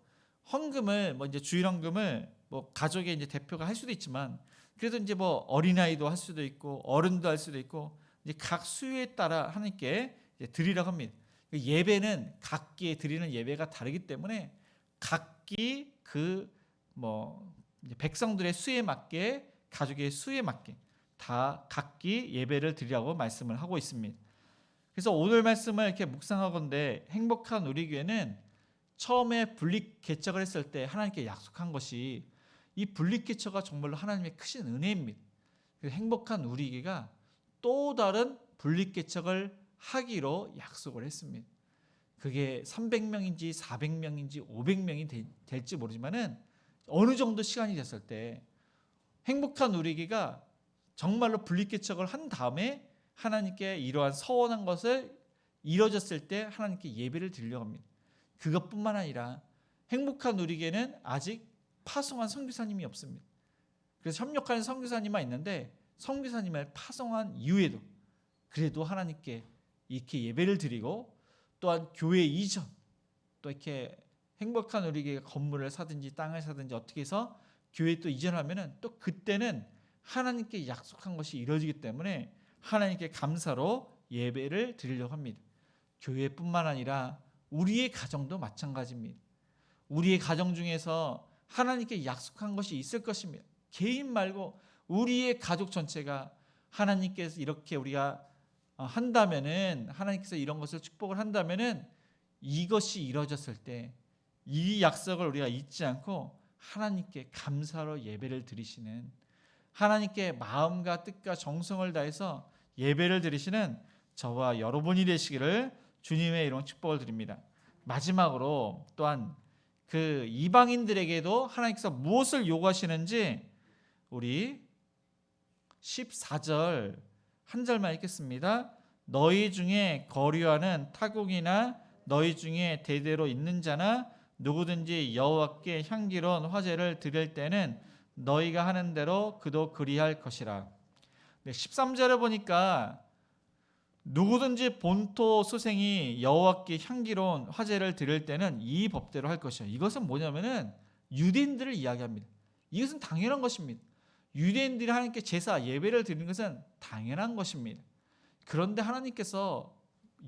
헌금을 뭐 이제 주일 헌금을 뭐 가족의 이제 대표가 할 수도 있지만 그래도 이제 뭐 어린아이도 할 수도 있고 어른도 할 수도 있고 이제 각 수요에 따라 하나님께 이제 드리라고 합니다. 예배는 각기 드리는 예배가 다르기 때문에 각기 그 뭐 백성들의 수에 맞게 가족의 수에 맞게 다 각기 예배를 드리라고 말씀을 하고 있습니다. 그래서 오늘 말씀을 이렇게 묵상하건대 행복한 우리 교회는 처음에 분립 개척을 했을 때 하나님께 약속한 것이 이 분립 개척가 정말로 하나님의 크신 은혜입니다. 그래서 행복한 우리 교회가 또 다른 분립 개척을 하기로 약속을 했습니다. 그게 300명인지 400명인지 500명이 될지 모르지만은 어느 정도 시간이 됐을 때 행복한 우리 교회가 정말로 분립 개척을 한 다음에 하나님께 이러한 서원한 것을 이루어졌을 때 하나님께 예배를 드리려고 합니다. 그것뿐만 아니라 행복한 우리 교회는 아직 파송한 선교사님이 없습니다. 그래서 협력하는 선교사님만 있는데 선교사님을 파송한 이후에도 그래도 하나님께 이렇게 예배를 드리고 또한 교회 이전 또 이렇게 행복한 우리 교회가 건물을 사든지 땅을 사든지 어떻게 해서 교회 또 이전하면은 또 그때는 하나님께 약속한 것이 이루어지기 때문에 하나님께 감사로 예배를 드리려고 합니다. 교회뿐만 아니라 우리의 가정도 마찬가지입니다. 우리의 가정 중에서 하나님께 약속한 것이 있을 것입니다. 개인 말고 우리의 가족 전체가 하나님께서 이렇게 우리가 한다면은 하나님께서 이런 것을 축복을 한다면은 이것이 이루어졌을 때 이 약속을 우리가 잊지 않고 하나님께 감사로 예배를 드리시는 하나님께 마음과 뜻과 정성을 다해서 예배를 드리시는 저와 여러분이 되시기를 주님의 이름 축복을 드립니다. 마지막으로 또한 그 이방인들에게도 하나님께서 무엇을 요구하시는지 우리 14절 한 절만 읽겠습니다. 너희 중에 거류하는 타국이나 너희 중에 대대로 있는 자나 누구든지 여호와께 향기로운 화제를 드릴 때는 너희가 하는 대로 그도 그리할 것이라. 13절에 보니까 누구든지 본토 소생이 여호와께 향기로운 화제를 드릴 때는 이 법대로 할 것이요. 이것은 뭐냐면은 유대인들을 이야기합니다. 이것은 당연한 것입니다. 유대인들이 하나님께 제사 예배를 드리는 것은 당연한 것입니다. 그런데 하나님께서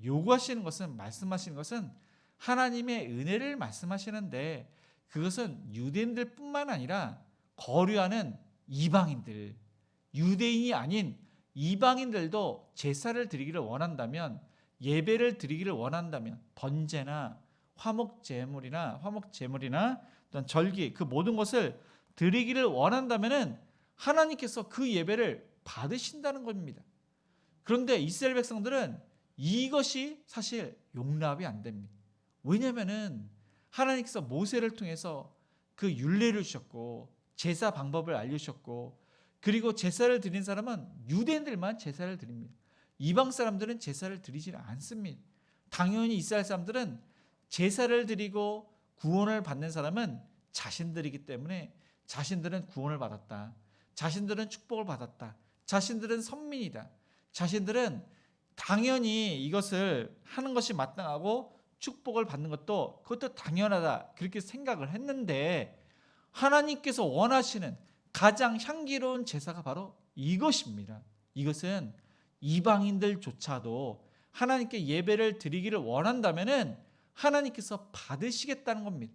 요구하시는 것은, 말씀하시는 것은 하나님의 은혜를 말씀하시는데, 그것은 유대인들뿐만 아니라 거류하는 이방인들, 유대인이 아닌 이방인들도 제사를 드리기를 원한다면, 예배를 드리기를 원한다면, 번제나 화목제물이나 어떤 절기, 그 모든 것을 드리기를 원한다면은 하나님께서 그 예배를 받으신다는 겁니다. 그런데 이스라엘 백성들은 이것이 사실 용납이 안 됩니다. 왜냐하면은 하나님께서 모세를 통해서 그 율례를 주셨고 제사 방법을 알려주셨고, 그리고 제사를 드린 사람은 유대인들만 제사를 드립니다. 이방 사람들은 제사를 드리지 않습니다. 당연히 이스라엘 사람들은 제사를 드리고 구원을 받는 사람은 자신들이기 때문에 자신들은 구원을 받았다, 자신들은 축복을 받았다, 자신들은 선민이다, 자신들은 당연히 이것을 하는 것이 마땅하고 축복을 받는 것도 그것도 당연하다, 그렇게 생각을 했는데, 하나님께서 원하시는 가장 향기로운 제사가 바로 이것입니다. 이것은 이방인들조차도 하나님께 예배를 드리기를 원한다면은 하나님께서 받으시겠다는 겁니다.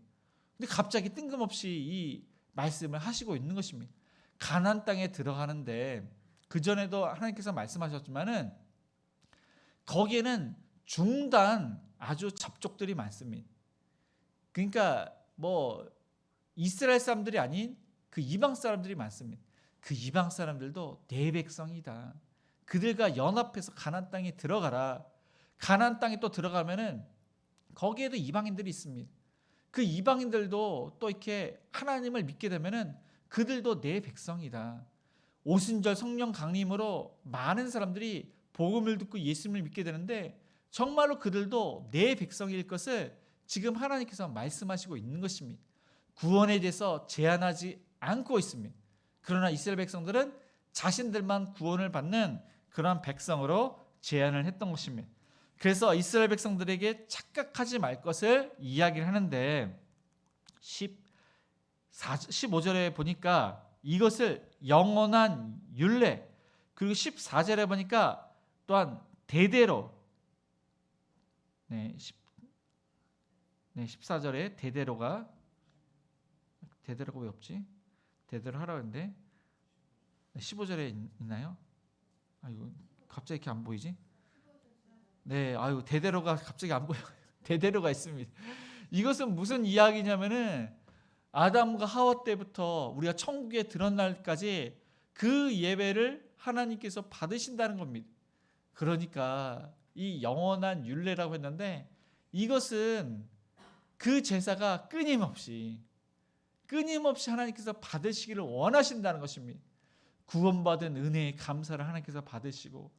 근데 갑자기 뜬금없이 이 말씀을 하시고 있는 것입니다. 가나안 땅에 들어가는데, 그 전에도 하나님께서 말씀하셨지만은 거기에는 중단 아주 잡족들이 많습니다. 그러니까 뭐 이스라엘 사람들이 아닌 그 이방 사람들이 많습니다. 그 이방 사람들도 내 백성이다, 그들과 연합해서 가나안 땅에 들어가라. 가나안 땅에 또 들어가면은 거기에도 이방인들이 있습니다. 그 이방인들도 또 이렇게 하나님을 믿게 되면은 그들도 내 백성이다. 오순절 성령 강림으로 많은 사람들이 복음을 듣고 예수님을 믿게 되는데 정말로 그들도 내 백성일 것을 지금 하나님께서 말씀하시고 있는 것입니다. 구원에 대해서 제한하지 않고 있습니다. 그러나 이스라엘 백성들은 자신들만 구원을 받는 그러한 백성으로 제한을 했던 것입니다. 그래서 이스라엘 백성들에게 착각하지 말 것을 이야기를 하는데 15절에 보니까 이것을 영원한 율례, 그리고 14절에 보니까 또한 대대로, 14절에 대대로가 왜 없지? 대대로 하라고 했는데 15절에 있나요? 아이고, 갑자기 이렇게 안 보이지? 네, 아유, 대대로가 갑자기 안 보여요. 대대로가 있습니다. 이것은 무슨 이야기냐면은 아담과 하와 때부터 우리가 천국에 들어간 날까지 그 예배를 하나님께서 받으신다는 겁니다. 그러니까 이 영원한 율례라고 했는데 이것은 그 제사가 끊임없이 하나님께서 받으시기를 원하신다는 것입니다. 구원받은 은혜의 감사를 하나님께서 받으시고,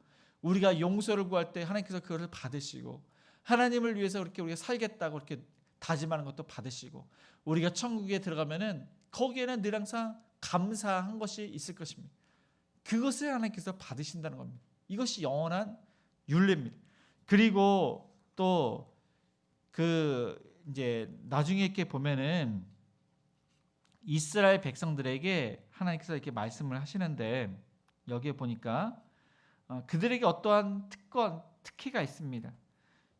우리가 용서를 구할 때 하나님께서 그것을 받으시고, 하나님을 위해서 그렇게 우리가 살겠다고 이렇게 다짐하는 것도 받으시고, 우리가 천국에 들어가면은 거기에는 늘 항상 감사한 것이 있을 것입니다. 그것을 하나님께서 받으신다는 겁니다. 이것이 영원한 율례입니다. 그리고 또 그 이제 나중에 이렇게 보면은 이스라엘 백성들에게 하나님께서 이렇게 말씀을 하시는데, 여기에 보니까 그들에게 어떠한 특혜가 있습니다.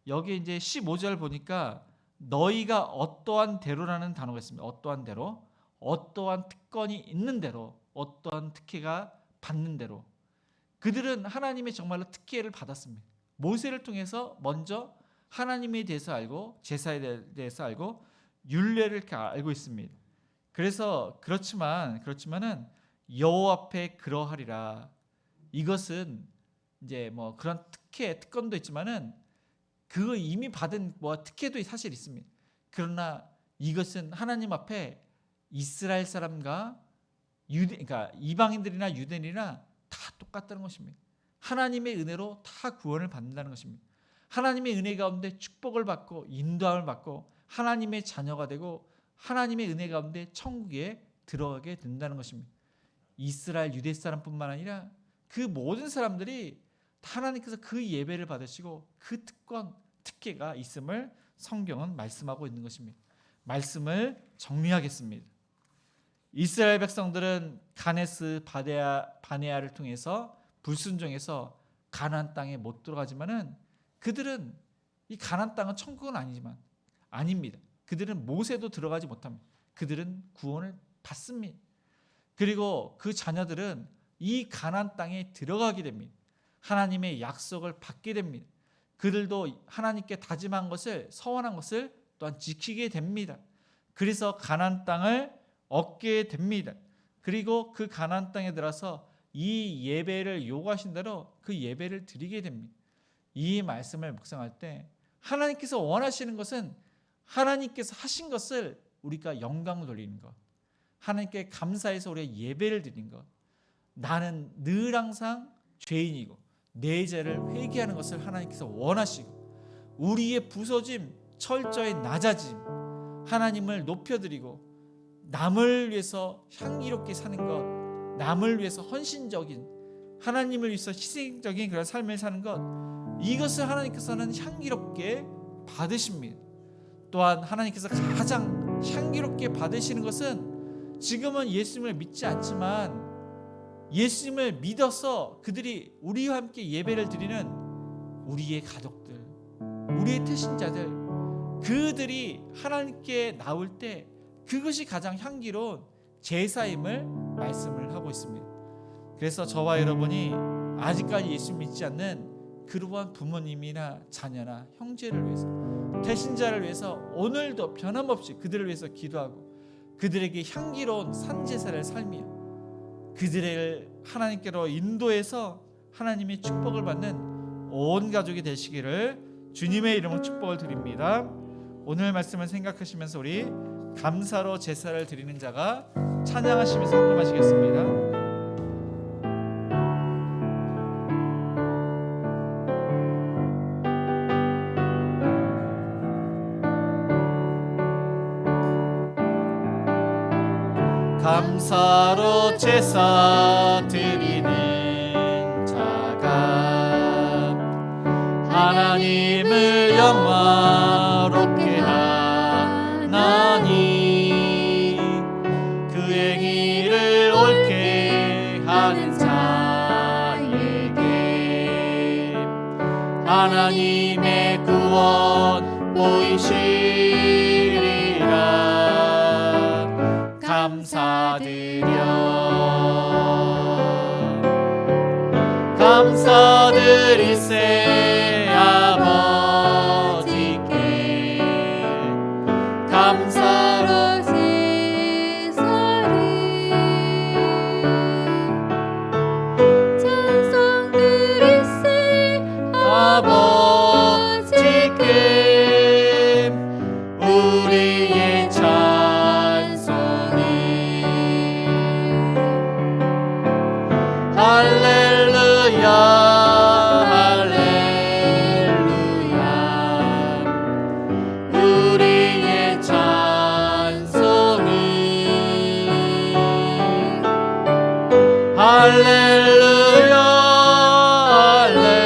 여기 이제 15절 보니까 너희가 어떠한 대로라는 단어가 있습니다. 어떠한 대로, 어떠한 특권이 있는 대로, 어떠한 특혜가 받는 대로. 그들은 하나님의 정말로 특혜를 받았습니다. 모세를 통해서 먼저 하나님에 대해서 알고, 제사에 대해서 알고, 율례를 이렇게 알고 있습니다. 그래서 그렇지만은 여호와 앞에 그러하리라. 이것은 이제 뭐 그런 특권도 있지만은 그 이미 받은 뭐 특혜도 사실 있습니다. 그러나 이것은 하나님 앞에 이스라엘 사람과 그러니까 이방인들이나 유대인이나 다 똑같다는 것입니다. 하나님의 은혜로 다 구원을 받는다는 것입니다. 하나님의 은혜 가운데 축복을 받고 인도함을 받고 하나님의 자녀가 되고 하나님의 은혜 가운데 천국에 들어가게 된다는 것입니다. 이스라엘 유대 사람뿐만 아니라 그 모든 사람들이 하나님께서 그 예배를 받으시고 그 특혜가 있음을 성경은 말씀하고 있는 것입니다. 말씀을 정리하겠습니다. 이스라엘 백성들은 가네스 바네아를 통해서 불순종해서 가나안 땅에 못 들어가지만은 그들은 이 가나안 땅은 천국은 아닙니다. 그들은 모세도 들어가지 못합니다. 그들은 구원을 받습니다. 그리고 그 자녀들은 이 가나안 땅에 들어가게 됩니다. 하나님의 약속을 받게 됩니다. 그들도 하나님께 다짐한 것을, 서원한 것을 또한 지키게 됩니다. 그래서 가나안 땅을 얻게 됩니다. 그리고 그 가나안 땅에 들어서 이 예배를 요구하신 대로 그 예배를 드리게 됩니다. 이 말씀을 묵상할 때 하나님께서 원하시는 것은 하나님께서 하신 것을 우리가 영광을 돌리는 것, 하나님께 감사해서 우리가 예배를 드리는 것, 나는 늘 항상 죄인이고 내 죄를 회개하는 것을 하나님께서 원하시고, 우리의 부서짐, 철저히 낮아짐, 하나님을 높여드리고 남을 위해서 향기롭게 사는 것, 남을 위해서 헌신적인, 하나님을 위해서 희생적인 그런 삶을 사는 것, 이것을 하나님께서는 향기롭게 받으십니다. 또한 하나님께서 가장 향기롭게 받으시는 것은 지금은 예수님을 믿지 않지만 예수님을 믿어서 그들이 우리와 함께 예배를 드리는 우리의 가족들, 우리의 태신자들, 그들이 하나님께 나올 때 그것이 가장 향기로운 제사임을 말씀을 하고 있습니다. 그래서 저와 여러분이 아직까지 예수 믿지 않는 그러한 부모님이나 자녀나 형제를 위해서, 태신자를 위해서 오늘도 변함없이 그들을 위해서 기도하고 그들에게 향기로운 산제사를 살며 그들을 하나님께로 인도해서 하나님의 축복을 받는 온 가족이 되시기를 주님의 이름으로 축복을 드립니다. 오늘 말씀을 생각하시면서 우리 감사로 제사를 드리는 자가 찬양하시면서 헌금하시겠습니다. 감사로 제사 드리는 자가 하나님을 영화롭게 하나니 그 행위를 옳게 하는 자에게 하나님의 구원 보이시리라. 감사드리세 아버지께 감사로 제사를 찬송 드리세 아버지께 우리의 할렐루야 할렐루야 우리의 찬송은 할렐루야 할렐루야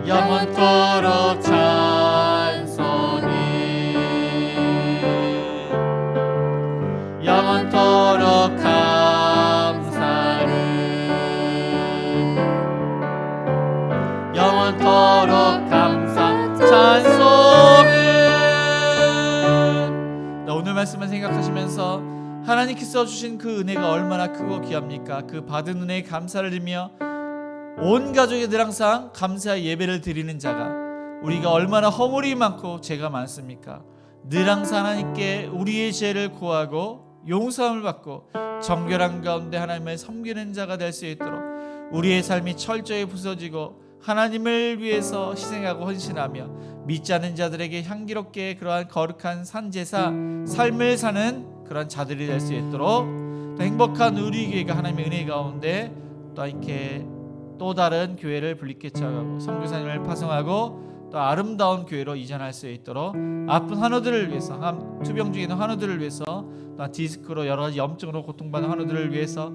영원토록 찬송은 영원토록 감사를 영원토록 감사 찬송은. 오늘 말씀을 생각하시면서 하나님께서 주신 그 은혜가 얼마나 크고 귀합니까? 그 받은 은혜에 감사를 드리며 온 가족이 늘 항상 감사의 예배를 드리는 자가 우리가 얼마나 허물이 많고 죄가 많습니까? 늘 항상 하나님께 우리의 죄를 고하고 용서함을 받고 정결한 가운데 하나님을 섬기는 자가 될 수 있도록 우리의 삶이 철저히 부서지고 하나님을 위해서 희생하고 헌신하며 믿지 않는 자들에게 향기롭게 그러한 거룩한 산제사 삶을 사는 그런 자들이 될 수 있도록 또 행복한 우리 교회가 하나님의 은혜 가운데 또 이렇게 또 다른 교회를 분립개척하고 선교사님을 파송하고 또 아름다운 교회로 이전할 수 있도록 아픈 환우들을 위해서, 투병 중에 있는 환우들을 위해서, 또 디스크로 여러 가지 염증으로 고통받는 환우들을 위해서,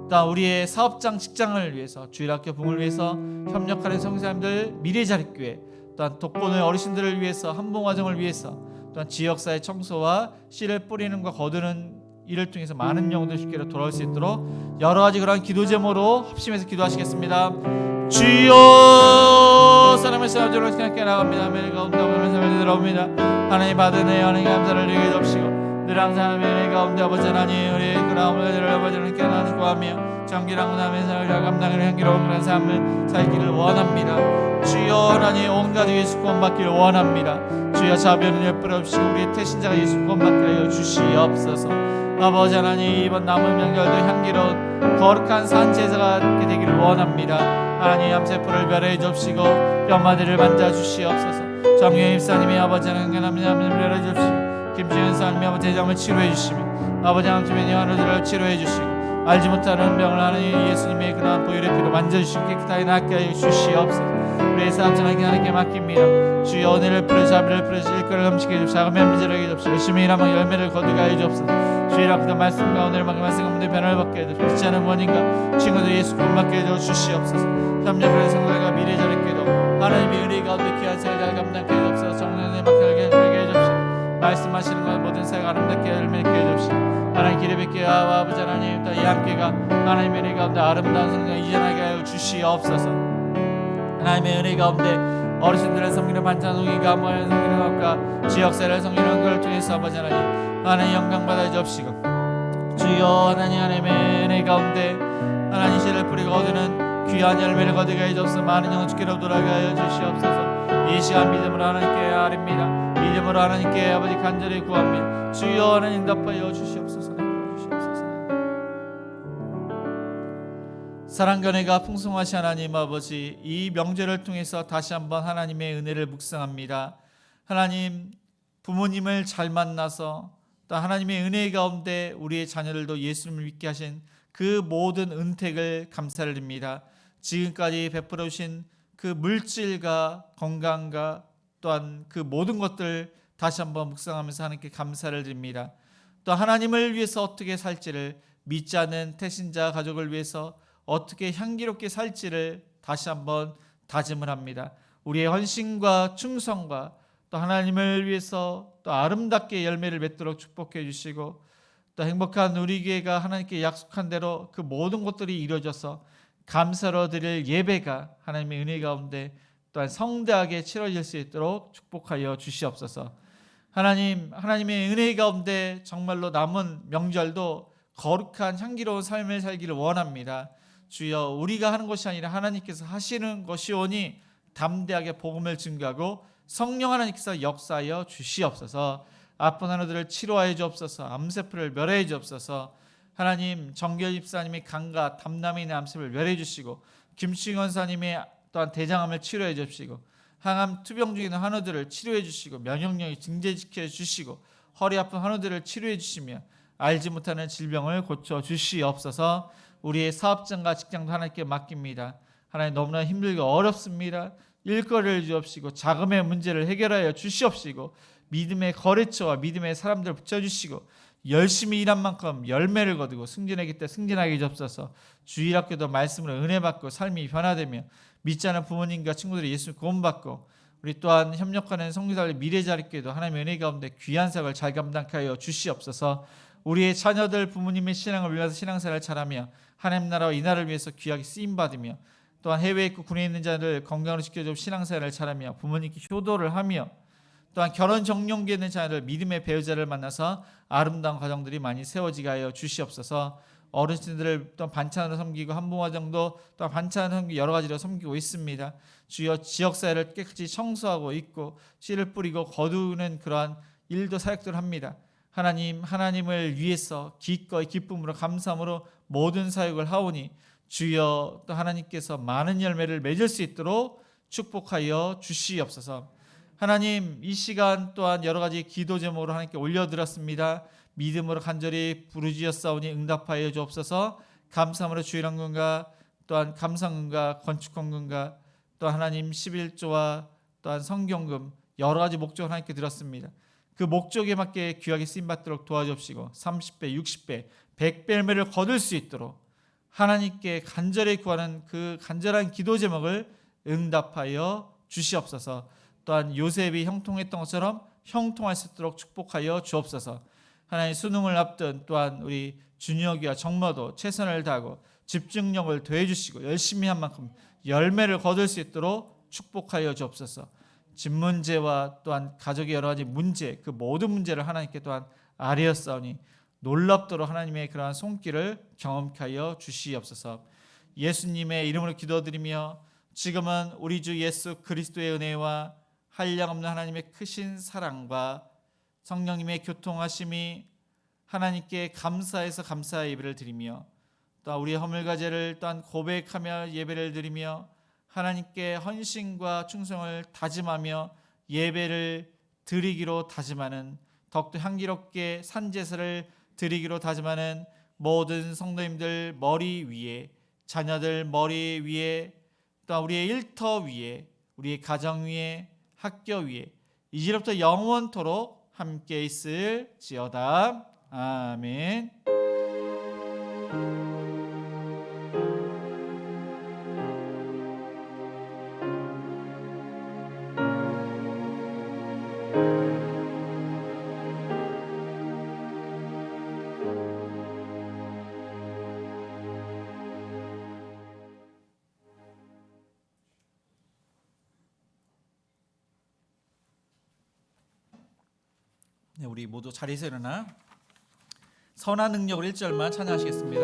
또 우리의 사업장 직장을 위해서, 주일학교 부흥을 위해서 협력하는 성사님들, 미래자립교회, 또한 독거노인 어르신들을 위해서, 한봉화정을 위해서, 또한 지역사회 청소와 씨를 뿌리는 과 거두는 이를 통해서 많은 영혼들 쉽게 돌아올 수 있도록 여러 가지 그러한 기도 제목으로 합심해서 기도하시겠습니다. 주여, 사람의 사람들로 함께 나갑니다. 매일 가운데 오늘 삶을 들어옵니다. 하나님 받은 내 하나님 감사를 드리게 접시고 늘 항상 하나님의 은혜 가운데 아버지 하나님 우리 그나움을 가지러 아버지를 함께 하나 축복하며 정결한 하나님의 삶을 감당하는 향기로운 그런 삶을 살기를 원합니다. 주여, 하나님 온 가족이 예수 구원받기를 원합니다. 주여, 자비하는 열불 없이 우리의 태신자가 예수 구원받게 하여 주시옵소서. 아버지 하나님, 이번 남은 명절도 향기로운 거룩한 산제사가 되기를 원합니다. 하나님, 암세포를 멸해 주시고 뼈마디를 만져 주시옵소서. 정유현 입사님이 아버지 하나님 멸해 주시고 김주현 사님이 아버지 대장을 치료해 주시며 아버지 하나님의 환우들을 치료해 주시고 알지 못하는 병을 하나님 예수님의 그러한 보혈의 피로 만져주시고 깨끗하게 낫게 하여 주시옵소서. 우리의 사업장을 하나님께 맡깁니다. 주여, 은혜를 풀어 자비를 풀어 일거를 흠식해 주시고 자금의 문제를 해주시고 열심히 일하면 열매를 거두게 하여 주옵소서. 주일학 그 말씀과 오늘의 말씀 가운데 변화를 받게 해 주시고 그렇지 않은 원인과 친구들 예수 구원받게 해 주시옵소서. 협력하는 성도들과 미래자립교회도 하나님의 은혜 가운데 귀한 사역을 잘 감당케 해 주옵소서. 정년의 막혀게 해 주시고 말씀하시는 것 모든 사역 아름답게 열매있게 해 주시고 하나님 기대 뵙게 하와 아버지 하나님 또 이 함께가 하나님의 은혜 가운데 아름다운 성령 이전하게 하여 주시옵소서. 하나님의 은혜 가운데 어르신들의 섬기는 반찬 송이가 모여는 섬기는 것과 지역사회를 섬기는 것을 통해서 아버지 하나님 영광 받아 주옵시고 주여, 하나님의 은혜 가운데 하나님 씨를 뿌리고 얻는 귀한 열매를 거두게 해 주옵소서. 많은 영혼 주께로 돌아가게 하여 주시옵소서. 이 시간 믿음으로 하나님께 아뢰옵니다. 믿음으로 하나님께 아버지 간절히 구합니다. 주여, 하나님 응답하여 주시옵소서. 사랑과 은혜가 풍성하신 하나님 아버지, 이 명절을 통해서 다시 한번 하나님의 은혜를 묵상합니다. 하나님, 부모님을 잘 만나서 또 하나님의 은혜 가운데 우리의 자녀들도 예수님을 믿게 하신 그 모든 은택을 감사를 드립니다. 지금까지 베풀어 주신 그 물질과 건강과 또한 그 모든 것들 다시 한번 묵상하면서 하나님께 감사를 드립니다. 또 하나님을 위해서 어떻게 살지를, 믿지 않는 태신자 가족을 위해서 어떻게 향기롭게 살지를 다시 한번 다짐을 합니다. 우리의 헌신과 충성과 또 하나님을 위해서 또 아름답게 열매를 맺도록 축복해 주시고 또 행복한 우리 교회가 하나님께 약속한 대로 그 모든 것들이 이루어져서 감사로 드릴 예배가 하나님의 은혜 가운데 또한 성대하게 치러질 수 있도록 축복하여 주시옵소서. 하나님, 하나님의 은혜 가운데 정말로 남은 명절도 거룩한 향기로운 삶을 살기를 원합니다. 주여, 우리가 하는 것이 아니라 하나님께서 하시는 것이오니 담대하게 복음을 증거하고 성령 하나님께서 역사하여 주시옵소서. 아픈 하나들을 치료하여 주옵소서. 암세포를 멸해 주옵소서. 하나님, 정결 집사님의 간과 담남인의 암세포를 멸해 주시고 김충원 사님의 또한 대장암을 치료해 주시고 항암 투병 중에 있는 환우들을 치료해 주시고 면역력이 증대시켜 주시고 허리 아픈 환우들을 치료해 주시며 알지 못하는 질병을 고쳐 주시옵소서. 우리의 사업장과 직장도 하나님께 맡깁니다. 하나님, 너무나 힘들고 어렵습니다. 일거리를 주옵시고 자금의 문제를 해결하여 주시옵시고 믿음의 거래처와 믿음의 사람들을 붙여주시고 열심히 일한 만큼 열매를 거두고 승진하기 때 승진하게 주옵소서. 주일학교도 말씀으로 은혜 받고 삶이 변화되며 믿지 않은 부모님과 친구들이 예수 구원받고 우리 또한 협력하는 성도들의 미래자립교회도 하나님의 은혜 가운데 귀한 사역을 잘 감당케 하여 주시옵소서. 우리의 자녀들 부모님의 신앙을 위해서 신앙생활을 잘하며 하나님 나라와 이 나라를 위해서 귀하게 쓰임받으며 또한 해외에 있고 군에 있는 자들 건강으로 지켜주고 신앙생활을 잘하며 부모님께 효도를 하며 또한 결혼 정령기에 있는 자녀들 믿음의 배우자를 만나서 아름다운 가정들이 많이 세워지게 하여 주시옵소서. 어르신들을 또 반찬으로 섬기고 한봉화정도 또 반찬으로 섬기고 여러 가지로 섬기고 있습니다. 주여, 지역사회를 깨끗이 청소하고 있고 씨를 뿌리고 거두는 그러한 일도 사역들을 합니다. 하나님, 하나님을 위해서 기꺼이 기쁨으로 감사함으로 모든 사역을 하오니 주여, 또 하나님께서 많은 열매를 맺을 수 있도록 축복하여 주시옵소서. 하나님, 이 시간 또한 여러 가지 기도 제목으로 하나님께 올려드렸습니다. 믿음으로 간절히 부르짖었사오니 응답하여 주옵소서. 감사함으로 주일헌금과 또한 감상금과 건축헌금과 또 하나님 11조와 또한 성경금 여러 가지 목적을 하나님께 드렸습니다. 그 목적에 맞게 귀하게 쓰임받도록 도와주옵시고 30배, 60배, 100배를 거둘 수 있도록 하나님께 간절히 구하는 그 간절한 기도 제목을 응답하여 주시옵소서. 또한 요셉이 형통했던 것처럼 형통할 수 있도록 축복하여 주옵소서. 하나님 수능을 앞둔 또한 우리 준혁이와 정모도 최선을 다하고 집중력을 더해주시고 열심히 한 만큼 열매를 거둘 수 있도록 축복하여 주옵소서. 집 문제와 또한 가족의 여러 가지 문제, 그 모든 문제를 하나님께 또한 아뢰었사오니 놀랍도록 하나님의 그러한 손길을 경험케 하여 주시옵소서. 예수님의 이름으로 기도드리며 지금은 우리 주 예수 그리스도의 은혜와 한량없는 하나님의 크신 사랑과 성령님의 교통하심이 하나님께 감사해서 감사의 예배를 드리며 또 우리의 허물과 죄를 또한 고백하며 예배를 드리며 하나님께 헌신과 충성을 다짐하며 예배를 드리기로 다짐하는 더욱더 향기롭게 산제사를 드리기로 다짐하는 모든 성도님들 머리 위에 자녀들 머리 위에 또 우리의 일터 위에 우리의 가정 위에 학교 위에 이제부터 영원토록 함께 있을지어다. 아멘. 네, 우리 모두 자리에서 일어나 선한 능력을 1절만 찬양하시겠습니다.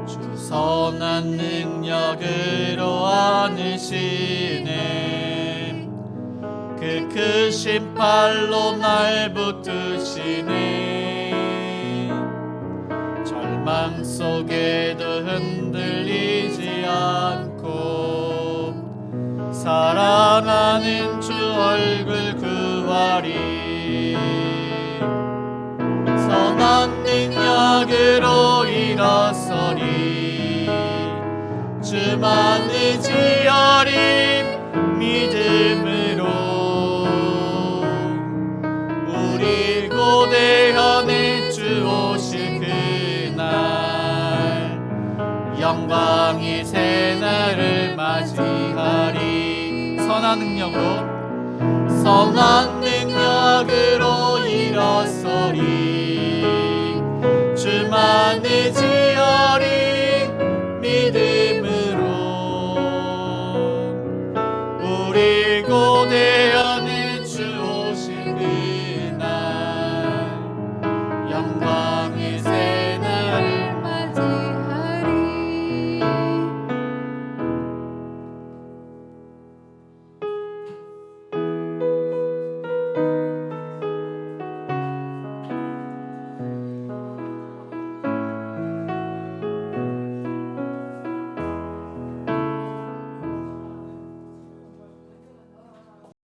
주 선한 능력으로 안으시네 그 크신 팔로 날 붙드시네 절망 속에도 흔들리지 않고 사랑하는 주 얼굴 구하리 선한 능력으로 일어서리 주만 의지하리 믿음으로 우리 고대현의 주 오실 영광이 새날을 맞이하리 선한 능력으로 일어서리 주만 의지